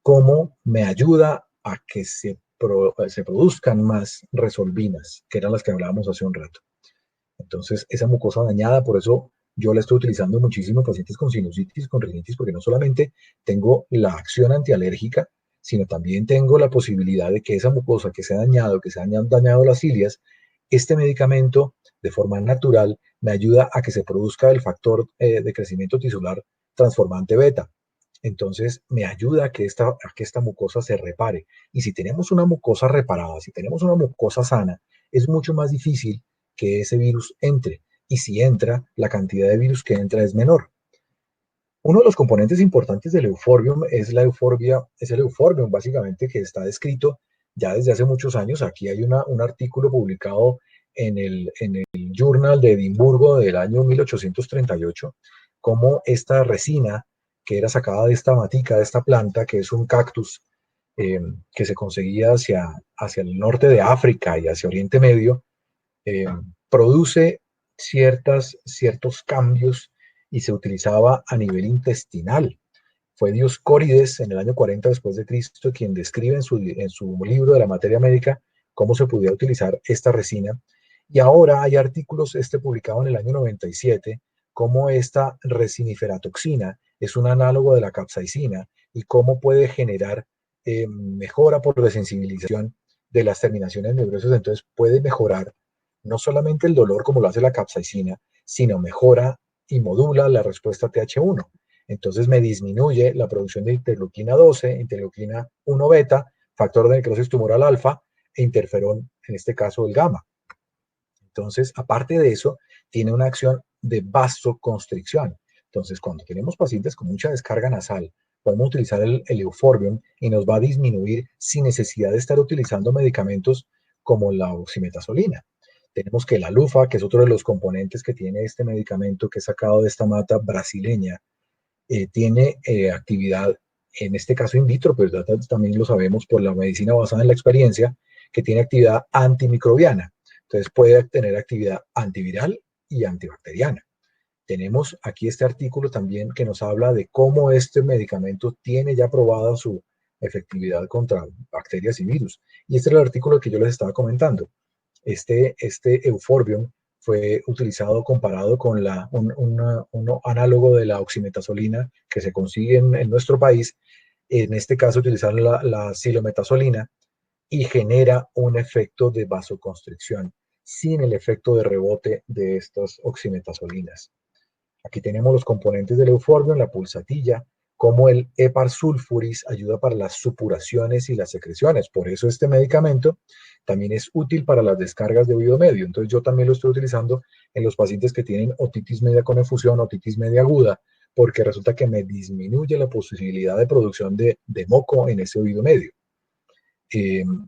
cómo me ayuda a que se produzcan más resolvinas, que eran las que hablábamos hace un rato. Entonces, esa mucosa dañada, por eso yo la estoy utilizando muchísimo en pacientes con sinusitis, con rinitis, porque no solamente tengo la acción antialérgica, sino también tengo la posibilidad de que esa mucosa que se ha dañado, que se han dañado las cilias, este medicamento de forma natural me ayuda a que se produzca el factor de crecimiento tisular transformante beta. Entonces me ayuda a que esta mucosa se repare. Y si tenemos una mucosa reparada, si tenemos una mucosa sana, es mucho más difícil que ese virus entre. Y si entra, la cantidad de virus que entra es menor. Uno de los componentes importantes del euforbium es el euforbium, básicamente, que está descrito ya desde hace muchos años. Aquí hay un artículo publicado en el Journal de Edimburgo del año 1838, como esta resina que era sacada de esta matica, de esta planta, que es un cactus que se conseguía hacia el norte de África y hacia Oriente Medio, eh, produce ciertos cambios y se utilizaba a nivel intestinal. Fue Dioscórides en el año 40 después de Cristo quien describe en su libro de la materia médica cómo se podía utilizar esta resina. Y ahora hay artículos, publicado en el año 97, cómo esta resiniferatoxina es un análogo de la capsaicina y cómo puede generar mejora por desensibilización de las terminaciones nerviosas. Entonces puede mejorar no solamente el dolor como lo hace la capsaicina, sino mejora y modula la respuesta TH1. Entonces me disminuye la producción de interleuquina 12, interleuquina 1 beta, factor de necrosis tumoral alfa e interferón, en este caso el gamma. Entonces, aparte de eso, tiene una acción de vasoconstricción. Entonces, cuando tenemos pacientes con mucha descarga nasal, podemos utilizar el euforbium y nos va a disminuir sin necesidad de estar utilizando medicamentos como la oximetazolina. Tenemos que la lufa, que es otro de los componentes que tiene este medicamento que es sacado de esta mata brasileña, tiene actividad, en este caso in vitro, pero también lo sabemos por la medicina basada en la experiencia, que tiene actividad antimicrobiana. Entonces puede tener actividad antiviral y antibacteriana. Tenemos aquí este artículo también que nos habla de cómo este medicamento tiene ya probada su efectividad contra bacterias y virus. Y este es el artículo que yo les estaba comentando. Este euforbium fue utilizado comparado con un análogo de la oximetazolina que se consigue en nuestro país. En este caso utilizaron la silometazolina y genera un efecto de vasoconstricción sin el efecto de rebote de estas oximetazolinas. Aquí tenemos los componentes del euforbium, la pulsatilla, como el Hepar sulfuris ayuda para las supuraciones y las secreciones. Por eso este medicamento también es útil para las descargas de oído medio. Entonces yo también lo estoy utilizando en los pacientes que tienen otitis media con efusión, otitis media aguda, porque resulta que me disminuye la posibilidad de producción de moco en ese oído medio.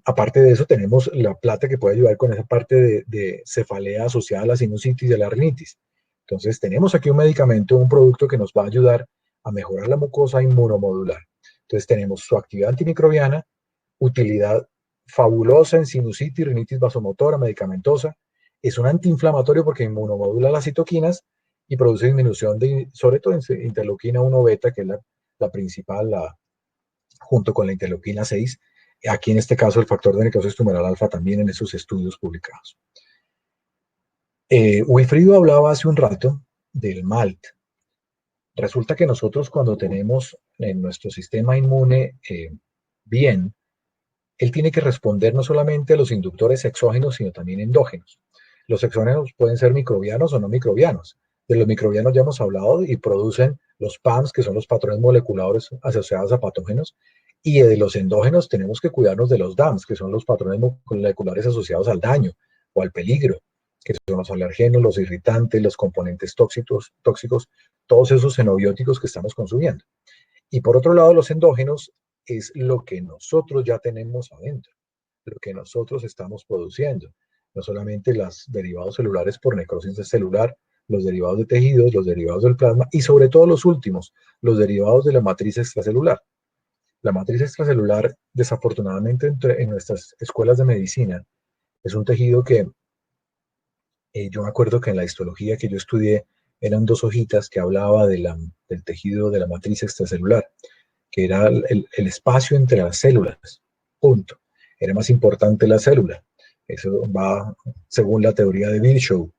Aparte de eso, tenemos la plata que puede ayudar con esa parte de cefalea asociada a la sinusitis y a la rinitis. Entonces, tenemos aquí un medicamento, un producto que nos va a ayudar a mejorar la mucosa inmunomodular. Entonces, tenemos su actividad antimicrobiana, utilidad fabulosa en sinusitis, rinitis vasomotora, medicamentosa. Es un antiinflamatorio porque inmunomodula las citoquinas y produce disminución sobre todo en interleuquina 1 beta, que es la principal, junto con la interleuquina 6. Aquí en este caso el factor de necrosis tumoral alfa también en esos estudios publicados. Wilfrido hablaba hace un rato del MALT. Resulta que nosotros cuando tenemos en nuestro sistema inmune bien, él tiene que responder no solamente a los inductores exógenos, sino también endógenos. Los exógenos pueden ser microbianos o no microbianos. De los microbianos ya hemos hablado y producen los PAMs, que son los patrones moleculares asociados a patógenos, y de los endógenos tenemos que cuidarnos de los DAMs, que son los patrones moleculares asociados al daño o al peligro, que son los alergenos, los irritantes, los componentes tóxicos, todos esos xenobióticos que estamos consumiendo. Y por otro lado, los endógenos es lo que nosotros ya tenemos adentro, lo que nosotros estamos produciendo. No solamente los derivados celulares por necrosis celular, los derivados de tejidos, los derivados del plasma y sobre todo los últimos, los derivados de la matriz extracelular. La matriz extracelular, desafortunadamente en nuestras escuelas de medicina, es un tejido que yo me acuerdo que en la histología que yo estudié eran 2 hojitas que hablaba del tejido de la matriz extracelular, que era el espacio entre las células, punto. Era más importante la célula. Eso va según la teoría de Virchow.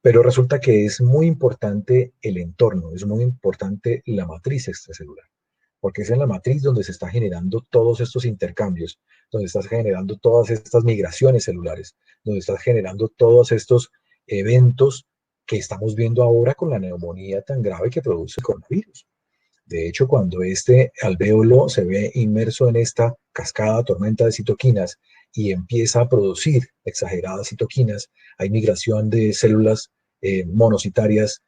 Pero resulta que es muy importante el entorno, es muy importante la matriz extracelular, porque es en la matriz donde se está generando todos estos intercambios, donde estás generando todas estas migraciones celulares, donde estás generando todos estos eventos que estamos viendo ahora con la neumonía tan grave que produce el coronavirus. De hecho, cuando este alvéolo se ve inmerso en esta cascada tormenta de citoquinas y empieza a producir exageradas citoquinas, hay migración de células monocitarias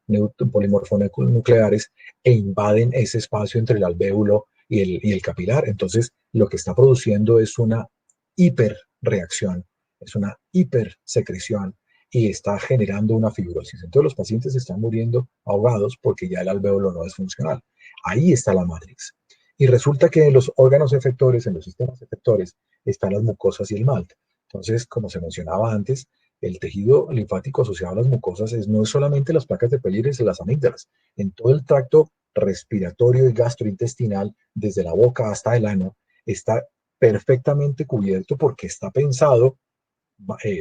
polimorfonucleares e invaden ese espacio entre el alvéolo y el capilar. Entonces, lo que está produciendo es una hiperreacción, es una hipersecreción y está generando una fibrosis. Entonces, los pacientes están muriendo ahogados porque ya el alvéolo no es funcional. Ahí está la matrix. Y resulta que en los órganos efectores, en los sistemas efectores, están las mucosas y el MALT. Entonces, como se mencionaba antes, el tejido linfático asociado a las mucosas no es solamente las placas de Peyer's y las amígdalas. En todo el tracto respiratorio y gastrointestinal, desde la boca hasta el ano, está perfectamente cubierto porque está pensado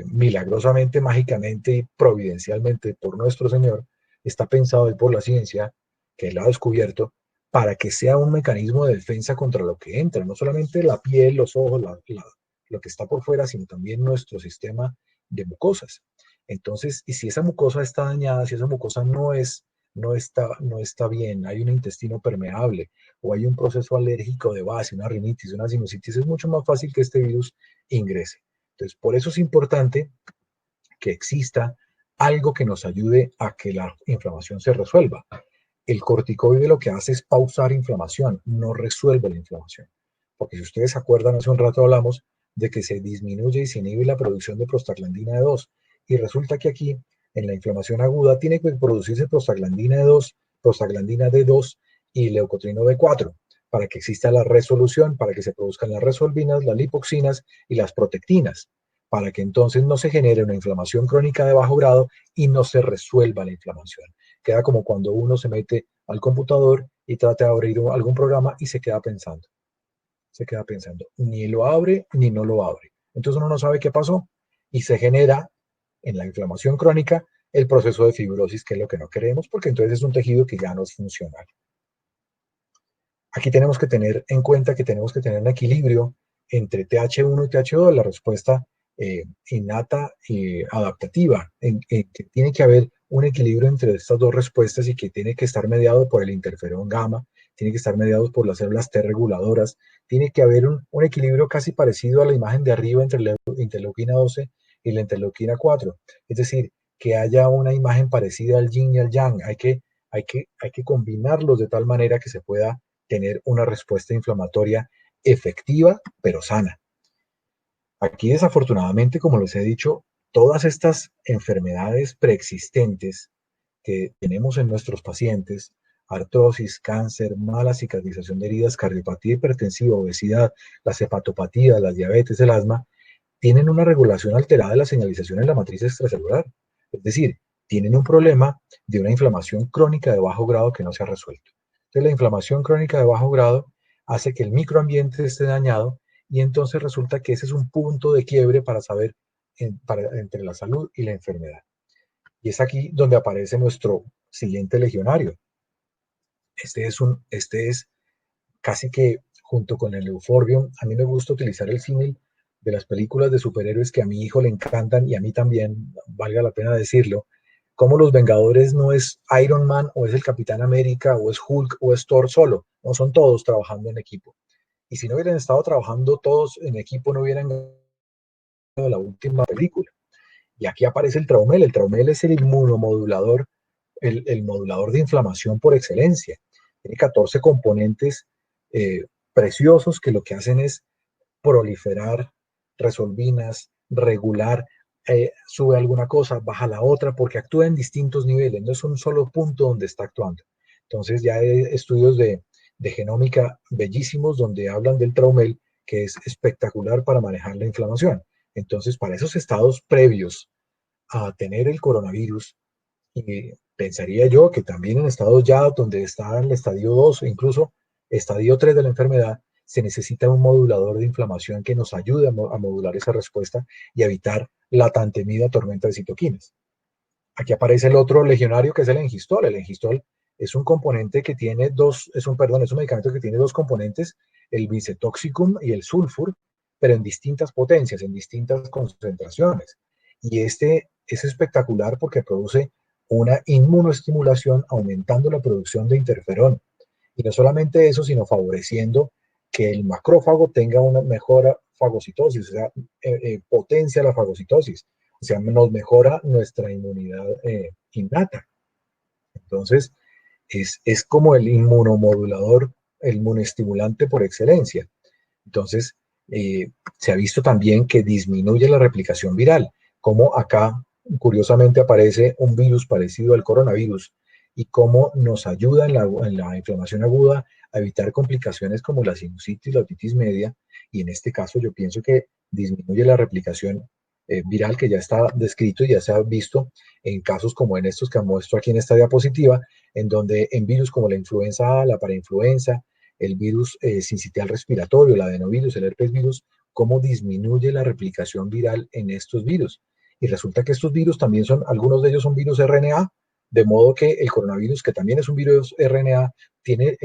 milagrosamente, mágicamente y providencialmente por nuestro Señor, está pensado y por la ciencia, que Él ha descubierto, para que sea un mecanismo de defensa contra lo que entra, no solamente la piel, los ojos, lo que está por fuera, sino también nuestro sistema de mucosas. Entonces, y si esa mucosa está dañada, si esa mucosa no está bien, hay un intestino permeable o hay un proceso alérgico de base, una rinitis, una sinusitis, es mucho más fácil que este virus ingrese. Entonces, por eso es importante que exista algo que nos ayude a que la inflamación se resuelva. El corticoide lo que hace es pausar inflamación, no resuelve la inflamación. Porque si ustedes se acuerdan, hace un rato hablamos de que se disminuye y se inhibe la producción de prostaglandina D2. Y resulta que aquí, en la inflamación aguda, tiene que producirse prostaglandina D2, prostaglandina D2 y leucotrino B4 para que exista la resolución, para que se produzcan las resolvinas, las lipoxinas y las protectinas, para que entonces no se genere una inflamación crónica de bajo grado y no se resuelva la inflamación. Queda como cuando uno se mete al computador y trata de abrir algún programa y se queda pensando, ni lo abre ni no lo abre. Entonces uno no sabe qué pasó y se genera en la inflamación crónica el proceso de fibrosis, que es lo que no queremos, porque entonces es un tejido que ya no es funcional. Aquí tenemos que tener en cuenta que tenemos que tener un equilibrio entre TH1 y TH2, la respuesta innata y adaptativa, que tiene que haber un equilibrio entre estas dos respuestas y que tiene que estar mediado por el interferón gamma, tiene que estar mediado por las células T reguladoras, tiene que haber un equilibrio casi parecido a la imagen de arriba entre la interleuquina 12 y la interleuquina 4, es decir, que haya una imagen parecida al yin y al yang, hay que combinarlos de tal manera que se pueda tener una respuesta inflamatoria efectiva, pero sana. Aquí, desafortunadamente, como les he dicho, todas estas enfermedades preexistentes que tenemos en nuestros pacientes, artrosis, cáncer, mala cicatrización de heridas, cardiopatía hipertensiva, obesidad, las hepatopatías, la diabetes, el asma, tienen una regulación alterada de la señalización en la matriz extracelular. Es decir, tienen un problema de una inflamación crónica de bajo grado que no se ha resuelto. Entonces, la inflamación crónica de bajo grado hace que el microambiente esté dañado y entonces resulta que ese es un punto de quiebre para saber entre la salud y la enfermedad. Y es aquí donde aparece nuestro siguiente legionario. Este es casi que junto con el Euphorbium. A mí me gusta utilizar el símil de las películas de superhéroes que a mi hijo le encantan y a mí también, valga la pena decirlo, como los Vengadores no es Iron Man o es el Capitán América o es Hulk o es Thor solo, no son todos trabajando en equipo. Y si no hubieran estado trabajando todos en equipo, no hubieran ganado la última película. Y aquí aparece el Traumel es el inmunomodulador, el modulador de inflamación por excelencia. Tiene 14 componentes preciosos que lo que hacen es proliferar resolvinas, regular, sube alguna cosa, baja la otra, porque actúa en distintos niveles, no es un solo punto donde está actuando. Entonces ya hay estudios de genómica bellísimos donde hablan del Traumel, que es espectacular para manejar la inflamación. Entonces, para esos estados previos a tener el coronavirus, y pensaría yo que también en estados ya donde está el estadio 2 o incluso estadio 3 de la enfermedad, se necesita un modulador de inflamación que nos ayude a modular esa respuesta y a evitar la tan temida tormenta de citoquinas. Aquí aparece el otro legionario que es el engistol. El engistol es un componente que tiene es un medicamento que tiene dos componentes, el bicetoxicum y el sulfur, pero en distintas potencias, en distintas concentraciones. Y este es espectacular porque produce una inmunoestimulación aumentando la producción de interferón. Y no solamente eso, sino favoreciendo que el macrófago tenga una mejor fagocitosis, o sea, potencia la fagocitosis, o sea, nos mejora nuestra inmunidad innata. Entonces, es como el inmunomodulador, el inmunoestimulante por excelencia. Entonces, se ha visto también que disminuye la replicación viral, como acá curiosamente aparece un virus parecido al coronavirus y cómo nos ayuda en la inflamación aguda a evitar complicaciones como la sinusitis, la otitis media, y en este caso yo pienso que disminuye la replicación viral que ya está descrito y ya se ha visto en casos como en estos que muestro aquí en esta diapositiva, en donde en virus como la influenza A, la parainfluenza, el virus sincitial respiratorio, el adenovirus, el herpes virus, cómo disminuye la replicación viral en estos virus. Y resulta que estos virus también algunos de ellos son virus RNA, de modo que el coronavirus, que también es un virus RNA, tiene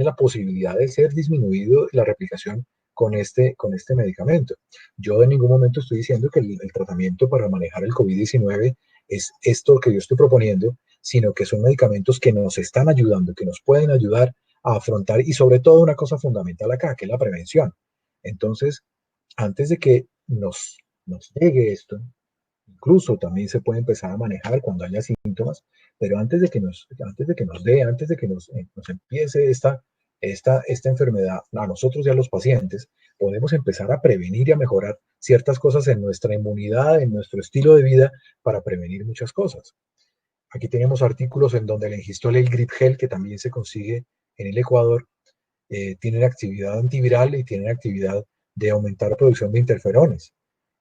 la posibilidad de ser disminuido la replicación con este medicamento. Yo en ningún momento estoy diciendo que el tratamiento para manejar el COVID-19 es esto que yo estoy proponiendo, sino que son medicamentos que nos están ayudando, que nos pueden ayudar a afrontar, y sobre todo una cosa fundamental acá, que es la prevención. Entonces, antes de que nos llegue esto, incluso también se puede empezar a manejar cuando haya síntomas, pero antes de que nos empiece esta enfermedad, a nosotros y a los pacientes, podemos empezar a prevenir y a mejorar ciertas cosas en nuestra inmunidad, en nuestro estilo de vida, para prevenir muchas cosas. Aquí tenemos artículos en donde el engistol y el gripgel, que también se consigue en el Ecuador, tienen actividad antiviral y tienen actividad de aumentar la producción de interferones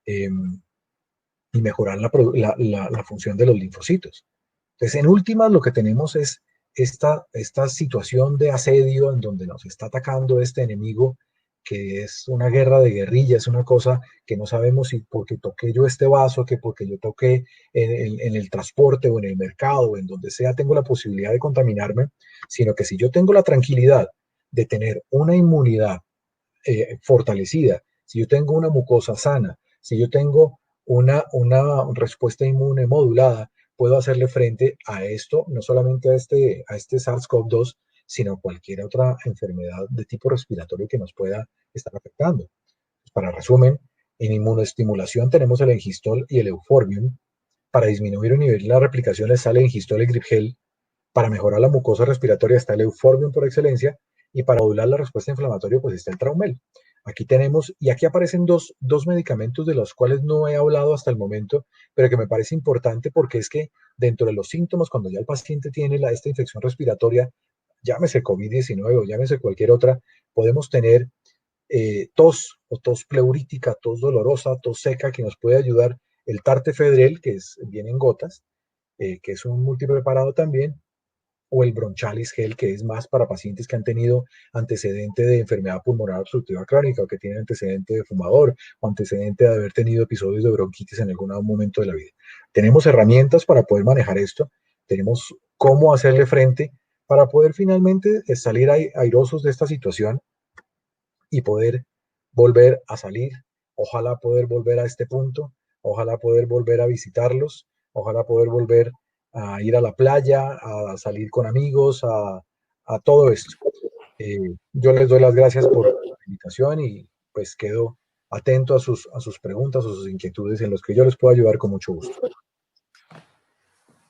y mejorar la función de los linfocitos. Entonces, en últimas, lo que tenemos es esta situación de asedio en donde nos está atacando este enemigo, que es una guerra de guerrilla, es una cosa que no sabemos si porque toqué yo este vaso, que porque yo toqué en el transporte o en el mercado o en donde sea tengo la posibilidad de contaminarme, sino que si yo tengo la tranquilidad de tener una inmunidad fortalecida, si yo tengo una mucosa sana, si yo tengo una respuesta inmune modulada, puedo hacerle frente a esto, no solamente a este SARS-CoV-2, sino a cualquier otra enfermedad de tipo respiratorio que nos pueda estar afectando. Para resumen, en inmunoestimulación tenemos el engistol y el euforbium. Para disminuir o nivelar las replicaciones sale el engistol y el gripgel. Para mejorar la mucosa respiratoria está el euforbium por excelencia, y para modular la respuesta inflamatoria pues está el Traumel. Aquí tenemos, y aquí aparecen dos medicamentos de los cuales no he hablado hasta el momento, pero que me parece importante porque es que dentro de los síntomas, cuando ya el paciente tiene esta infección respiratoria, llámese COVID-19 o llámese cualquier otra, podemos tener tos o tos pleurítica, tos dolorosa, tos seca, que nos puede ayudar el tartefedrel, que viene en gotas, que es un multipreparado también, o el bronchalis gel, que es más para pacientes que han tenido antecedente de enfermedad pulmonar obstructiva crónica, o que tienen antecedente de fumador, o antecedente de haber tenido episodios de bronquitis en algún momento de la vida. Tenemos herramientas para poder manejar esto, tenemos cómo hacerle frente para poder finalmente salir airosos de esta situación y poder volver a salir. Ojalá poder volver a este punto, ojalá poder volver a visitarlos, ojalá poder volver a ir a la playa, a salir con amigos, a todo esto. Yo les doy las gracias por la invitación y pues quedo atento a sus preguntas o sus inquietudes en los que yo les puedo ayudar con mucho gusto.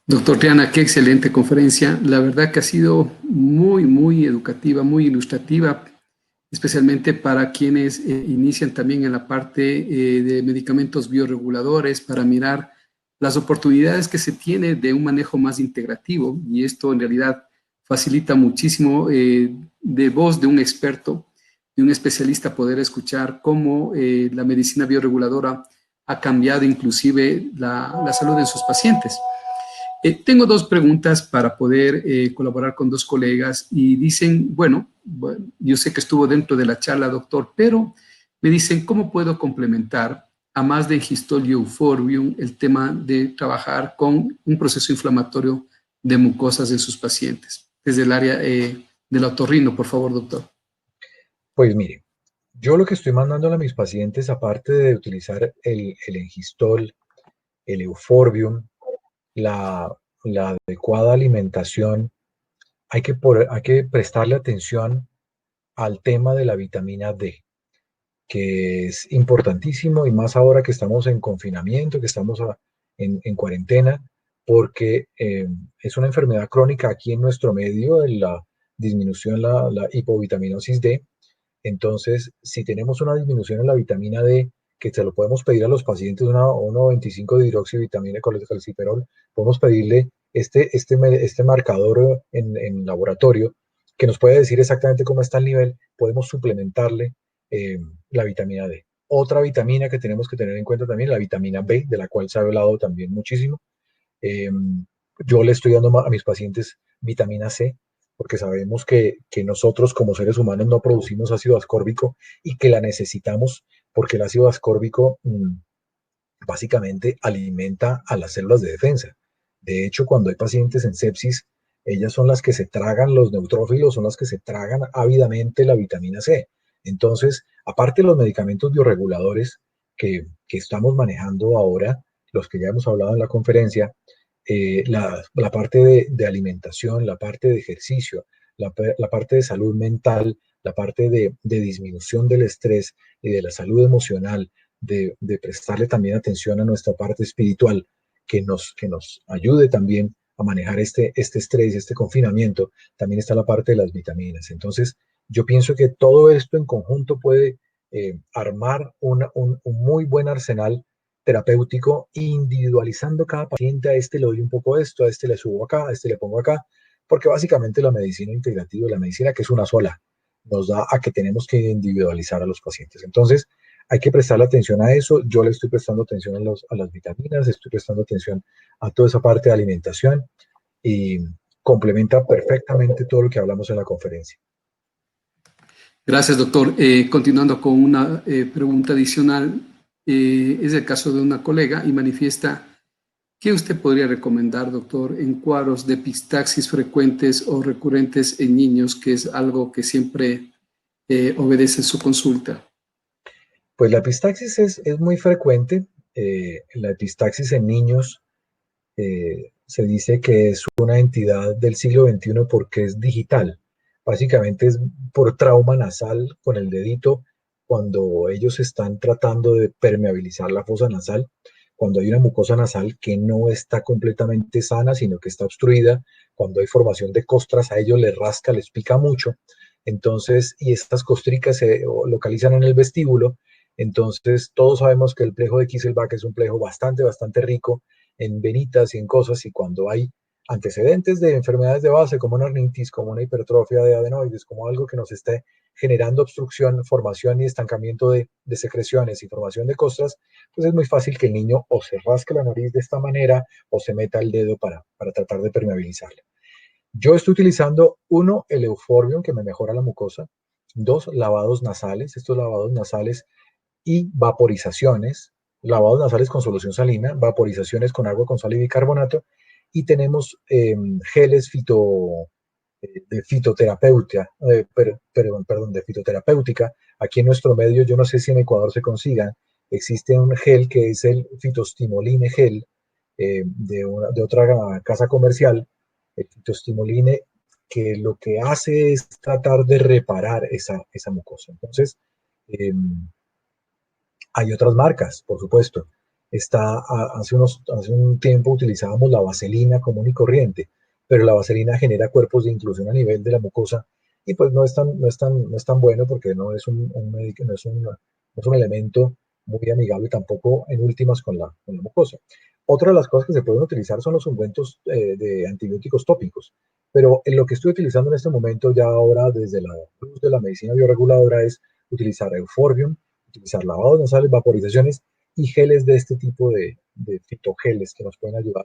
Doctor Triana, qué excelente conferencia. La verdad que ha sido muy, muy educativa, muy ilustrativa, especialmente para quienes inician también en la parte de medicamentos bioreguladores, para mirar las oportunidades que se tiene de un manejo más integrativo, y esto en realidad facilita muchísimo de voz de un experto, de un especialista, poder escuchar cómo la medicina bioreguladora ha cambiado inclusive la salud de sus pacientes. Tengo dos preguntas para poder colaborar con dos colegas y dicen, bueno, yo sé que estuvo dentro de la charla, doctor, pero me dicen, ¿cómo puedo complementar a más de Gistol y Euphorbium, el tema de trabajar con un proceso inflamatorio de mucosas en sus pacientes? Desde el área del otorrino, por favor, doctor. Pues mire, yo lo que estoy mandándole a mis pacientes, aparte de utilizar el Engistol, el Euphorbium, la adecuada alimentación, hay que prestarle atención al tema de la vitamina D, que es importantísimo y más ahora que estamos en confinamiento, que estamos en cuarentena, porque es una enfermedad crónica aquí en nuestro medio, en la disminución, la hipovitaminosis D. Entonces, si tenemos una disminución en la vitamina D, que se lo podemos pedir a los pacientes, 1,25 de hidroxivitamina calciferol, podemos pedirle este marcador en laboratorio que nos puede decir exactamente cómo está el nivel, podemos suplementarle eh, la vitamina D. Otra vitamina que tenemos que tener en cuenta también, la vitamina B, de la cual se ha hablado también muchísimo. Eh, yo le estoy dando a mis pacientes vitamina C, porque sabemos que nosotros como seres humanos no producimos ácido ascórbico y que la necesitamos porque el ácido ascórbico básicamente alimenta a las células de defensa. De hecho, cuando hay pacientes en sepsis, ellas son las que se tragan, los neutrófilos son las que se tragan ávidamente la vitamina C. Entonces, aparte de los medicamentos bioreguladores que estamos manejando ahora, los que ya hemos hablado en la conferencia, la parte de alimentación, la parte de ejercicio, la parte de salud mental, la parte de disminución del estrés y de la salud emocional, de prestarle también atención a nuestra parte espiritual, que nos ayude también a manejar este estrés, este confinamiento, también está la parte de las vitaminas. Entonces, yo pienso que todo esto en conjunto puede armar un muy buen arsenal terapéutico, individualizando cada paciente. A este le doy un poco esto, a este le subo acá, a este le pongo acá, porque básicamente la medicina integrativa, la medicina que es una sola, nos da a que tenemos que individualizar a los pacientes. Entonces, hay que prestarle atención a eso. Yo le estoy prestando atención a las vitaminas, estoy prestando atención a toda esa parte de alimentación y complementa perfectamente todo lo que hablamos en la conferencia. Gracias, doctor. Continuando con una pregunta adicional, es el caso de una colega y manifiesta: ¿qué usted podría recomendar, doctor, en cuadros de epistaxis frecuentes o recurrentes en niños, que es algo que siempre obedece su consulta? Pues la epistaxis es muy frecuente. La epistaxis en niños se dice que es una entidad del siglo XXI porque es digital. Básicamente es por trauma nasal con el dedito cuando ellos están tratando de permeabilizar la fosa nasal, cuando hay una mucosa nasal que no está completamente sana, sino que está obstruida, cuando hay formación de costras, a ellos les rasca, les pica mucho. Entonces, y estas costricas se localizan en el vestíbulo. Entonces, todos sabemos que el plejo de Kieselbach es un plejo bastante rico en venitas y en cosas, y cuando hay antecedentes de enfermedades de base como una rinitis, como una hipertrofia de adenoides, como algo que nos esté generando obstrucción, formación y estancamiento de secreciones y formación de costras, pues es muy fácil que el niño o se rasque la nariz de esta manera o se meta el dedo para tratar de permeabilizarla. Yo estoy utilizando, uno, el Euphorbium, que me mejora la mucosa; dos, lavados nasales. Estos lavados nasales y vaporizaciones, lavados nasales con solución salina, vaporizaciones con agua con sal y bicarbonato, y tenemos geles de fitoterapeuta, de fitoterapéutica. Aquí en nuestro medio, yo no sé si en Ecuador se consiga, existe un gel que es el fitostimoline gel de otra casa comercial, el fitostimoline, que lo que hace es tratar de reparar esa mucosa. Entonces, eh, hay otras marcas, por supuesto. Hace un tiempo utilizábamos la vaselina común y corriente, pero la vaselina genera cuerpos de inclusión a nivel de la mucosa y pues no es tan bueno porque no es no es un elemento muy amigable tampoco en últimas con la mucosa. Otra de las cosas que se pueden utilizar son los ungüentos de antibióticos tópicos, pero en lo que estoy utilizando en este momento ya ahora desde la luz de la medicina bioreguladora es utilizar Euphorbium, utilizar lavados nasales, vaporizaciones y geles de este tipo de fitogeles que nos pueden ayudar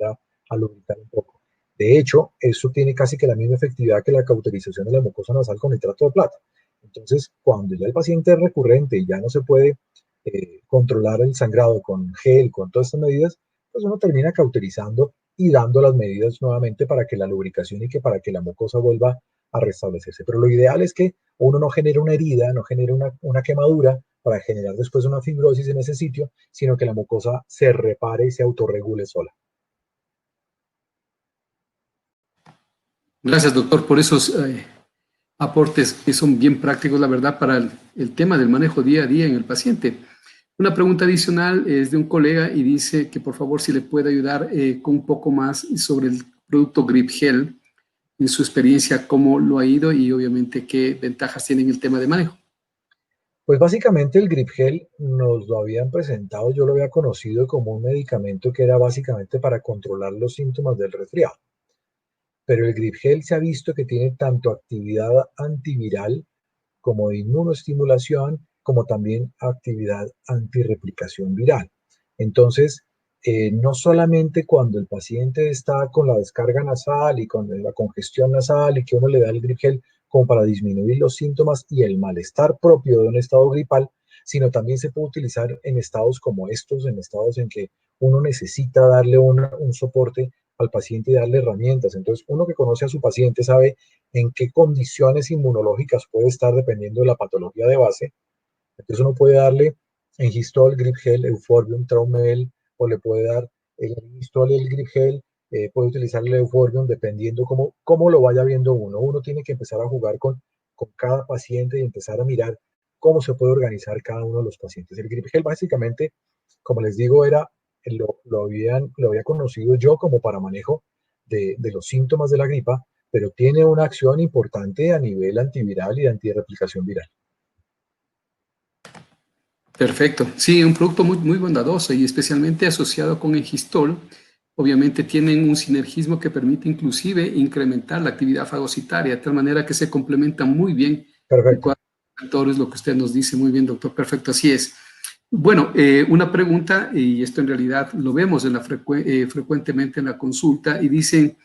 a lubricar un poco. De hecho, eso tiene casi que la misma efectividad que la cauterización de la mucosa nasal con nitrato de plata. Entonces, cuando ya el paciente es recurrente y ya no se puede controlar el sangrado con gel, con todas estas medidas, pues uno termina cauterizando y dando las medidas nuevamente para que la lubricación y que para que la mucosa vuelva a restablecerse. Pero lo ideal es que uno no genere una herida, no genere una quemadura para generar después una fibrosis en ese sitio, sino que la mucosa se repare y se autorregule sola. Gracias, doctor, por esos aportes que son bien prácticos, la verdad, para el tema del manejo día a día en el paciente. Una pregunta adicional es de un colega y dice que por favor si le puede ayudar con un poco más sobre el producto Grip Gel, en su experiencia, cómo lo ha ido y obviamente qué ventajas tiene en el tema de manejo. Pues básicamente el Grip Gel nos lo habían presentado, yo lo había conocido como un medicamento que era básicamente para controlar los síntomas del resfriado. Pero el Grip Gel se ha visto que tiene tanto actividad antiviral como de inmunoestimulación, como también actividad antirreplicación viral. Entonces, no solamente cuando el paciente está con la descarga nasal y con la congestión nasal y que uno le da el Grip Gel como para disminuir los síntomas y el malestar propio de un estado gripal, sino también se puede utilizar en estados como estos, en estados en que uno necesita darle un soporte al paciente y darle herramientas. Entonces, uno que conoce a su paciente sabe en qué condiciones inmunológicas puede estar dependiendo de la patología de base. Entonces uno puede darle Engistol, Grip Gel, Euphorbium, Traumel, o le puede dar el Engistol, el Grip Gel, puede utilizar el Euphorbium dependiendo cómo lo vaya viendo uno. Uno tiene que empezar a jugar con cada paciente y empezar a mirar cómo se puede organizar cada uno de los pacientes. El Grip Gel básicamente, como les digo, lo había conocido yo como para manejo de los síntomas de la gripa, pero tiene una acción importante a nivel antiviral y de antirreplicación viral. Perfecto. Sí, un producto muy, muy bondadoso y especialmente asociado con Engistol. Obviamente tienen un sinergismo que permite inclusive incrementar la actividad fagocitaria, de tal manera que se complementan muy bien en Perfecto. cuatro factores, lo que usted nos dice. Muy bien, doctor. Perfecto, así es. Bueno, una pregunta, y esto en realidad lo vemos frecuentemente en la consulta, y dicen,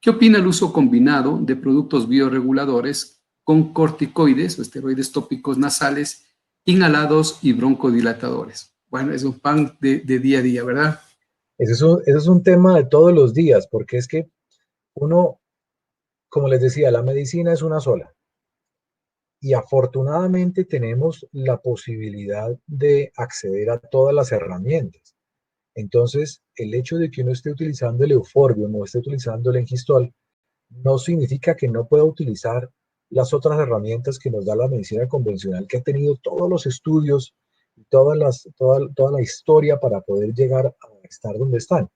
¿qué opina el uso combinado de productos bioreguladores con corticoides o esteroides tópicos nasales, inhalados y broncodilatadores? Bueno, es un pan de día a día, ¿verdad? Ese es un tema de todos los días, porque es que uno, como les decía, la medicina es una sola. Y afortunadamente tenemos la posibilidad de acceder a todas las herramientas. Entonces, el hecho de que uno esté utilizando el Euphorbium o esté utilizando el Engistol no significa que no pueda utilizar las otras herramientas que nos da la medicina convencional, que ha tenido todos los estudios y toda la historia para poder llegar a estar donde están.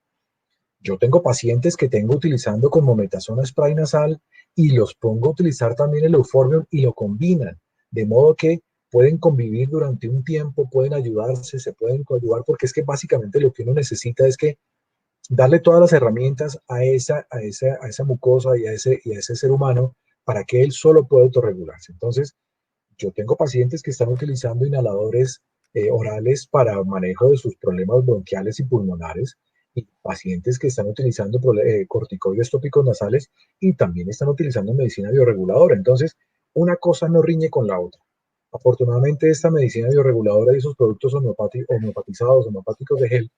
Yo tengo pacientes que tengo utilizando como metasona spray nasal y los pongo a utilizar también el Euphorbium y lo combinan, de modo que pueden convivir durante un tiempo, pueden ayudarse, se pueden coadyuvar, porque es que básicamente lo que uno necesita es que darle todas las herramientas a esa mucosa y a ese ser humano para que él solo pueda autorregularse. Entonces, yo tengo pacientes que están utilizando inhaladores orales para manejo de sus problemas bronquiales y pulmonares y pacientes que están utilizando corticoides tópicos nasales y también están utilizando medicina bioreguladora. Entonces, una cosa no riñe con la otra. Afortunadamente, esta medicina bioreguladora y esos productos homeopatizados, homeopáticos de gel,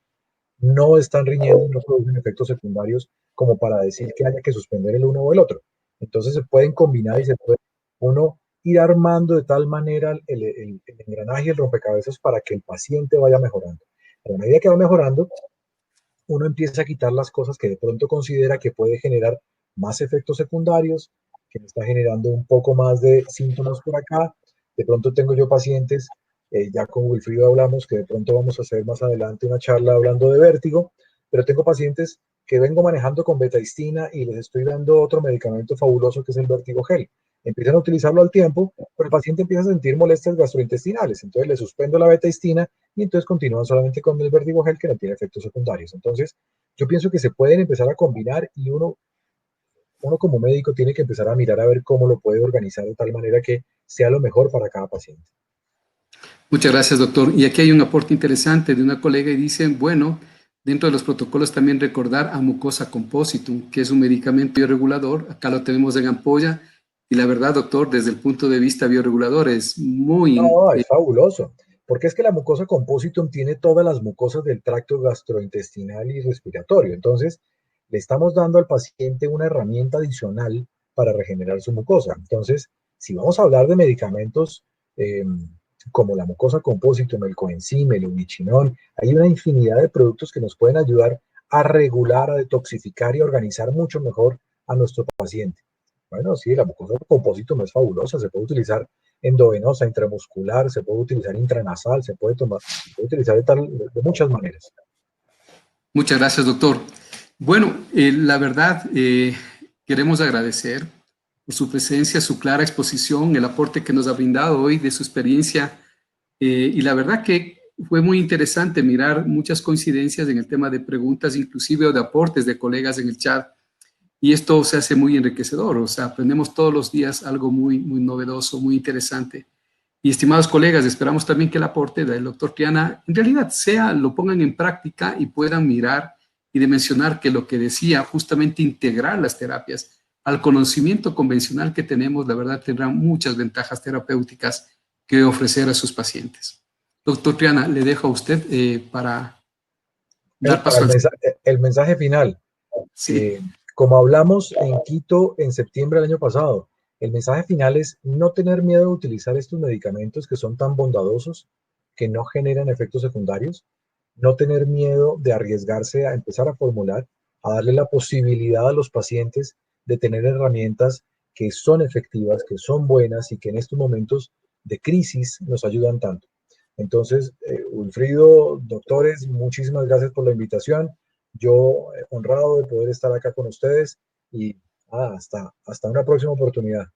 no están riñendo y no producen efectos secundarios como para decir que haya que suspender el uno o el otro. Entonces se pueden combinar y se puede uno ir armando de tal manera el engranaje y el rompecabezas para que el paciente vaya mejorando. A la medida que va mejorando, uno empieza a quitar las cosas que de pronto considera que puede generar más efectos secundarios, que me está generando un poco más de síntomas por acá. De pronto tengo yo pacientes, ya con Wilfrido hablamos, que de pronto vamos a hacer más adelante una charla hablando de vértigo, pero tengo pacientes que vengo manejando con betahistina y les estoy dando otro medicamento fabuloso que es el vértigo gel. Empiezan a utilizarlo al tiempo, pero el paciente empieza a sentir molestias gastrointestinales, entonces le suspendo la betahistina y entonces continúan solamente con el vértigo gel que no tiene efectos secundarios. Entonces, yo pienso que se pueden empezar a combinar y uno como médico tiene que empezar a mirar a ver cómo lo puede organizar de tal manera que sea lo mejor para cada paciente. Muchas gracias, doctor. Y aquí hay un aporte interesante de una colega y dicen, bueno, dentro de los protocolos también recordar a mucosa compositum, que es un medicamento bioregulador. Acá lo tenemos en ampolla. Y la verdad, doctor, desde el punto de vista bioregulador es muy... No, es fabuloso. porque es que la mucosa compositum tiene todas las mucosas del tracto gastrointestinal y respiratorio. Entonces, le estamos dando al paciente una herramienta adicional para regenerar su mucosa. Entonces, si vamos a hablar de medicamentos como la mucosa compositum, el coenzima, el unichinol, hay una infinidad de productos que nos pueden ayudar a regular, a detoxificar y a organizar mucho mejor a nuestro paciente. Bueno, sí, la mucosa compositum es fabulosa, se puede utilizar endovenosa, intramuscular, se puede utilizar intranasal, se puede utilizar de muchas maneras. Muchas gracias, doctor. Bueno, la verdad, queremos agradecer por su presencia, su clara exposición, el aporte que nos ha brindado hoy de su experiencia. Y la verdad que fue muy interesante mirar muchas coincidencias en el tema de preguntas, inclusive o de aportes de colegas en el chat. Y esto se hace muy enriquecedor, o sea, aprendemos todos los días algo muy, muy novedoso, muy interesante. Y estimados colegas, esperamos también que el aporte del doctor Triana en realidad lo pongan en práctica y puedan mirar y dimensionar que lo que decía, justamente integrar las terapias al conocimiento convencional que tenemos, la verdad tendrán muchas ventajas terapéuticas que ofrecer a sus pacientes. Doctor Triana, le dejo a usted para dar paso al... El mensaje final. Sí. Como hablamos en Quito en septiembre del año pasado, el mensaje final es no tener miedo de utilizar estos medicamentos que son tan bondadosos, que no generan efectos secundarios, no tener miedo de arriesgarse a empezar a formular, a darle la posibilidad a los pacientes de tener herramientas que son efectivas, que son buenas y que en estos momentos de crisis nos ayudan tanto. Entonces, Wilfrido, doctores, muchísimas gracias por la invitación. Yo honrado de poder estar acá con ustedes y hasta una próxima oportunidad.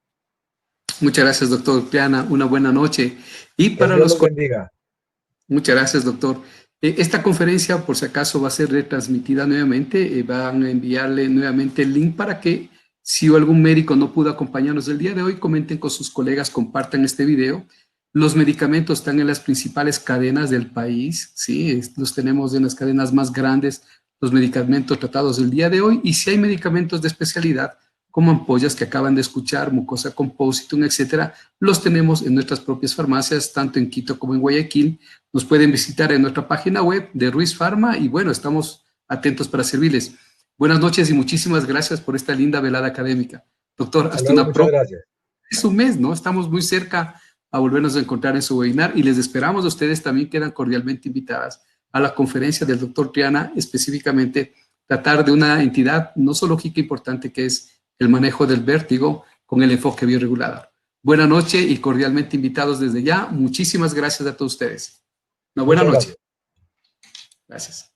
Muchas gracias, doctor Triana. Una buena noche. Y para Dios los bendiga. Muchas gracias, doctor. Esta conferencia, por si acaso, va a ser retransmitida nuevamente. Van a enviarle nuevamente el link para que, si algún médico no pudo acompañarnos el día de hoy, comenten con sus colegas, compartan este video. Los medicamentos están en las principales cadenas del país, ¿sí? Los tenemos en las cadenas más grandes, los medicamentos tratados el día de hoy. Y si hay medicamentos de especialidad, como ampollas que acaban de escuchar, mucosa compositum, etcétera, los tenemos en nuestras propias farmacias, tanto en Quito como en Guayaquil. Nos pueden visitar en nuestra página web de Ruiz Pharma y bueno, estamos atentos para servirles. Buenas noches y muchísimas gracias por esta linda velada académica. Doctor, hasta una próxima. Muchas gracias. Es un mes, ¿no? Estamos muy cerca a volvernos a encontrar en su webinar y les esperamos. Ustedes también quedan cordialmente invitadas a la conferencia del doctor Triana, específicamente tratar de una entidad no zoológica importante que es el manejo del vértigo con el enfoque bioregulador. Buenas noches y cordialmente invitados desde ya. Muchísimas gracias a todos ustedes. Una buena noche. Gracias.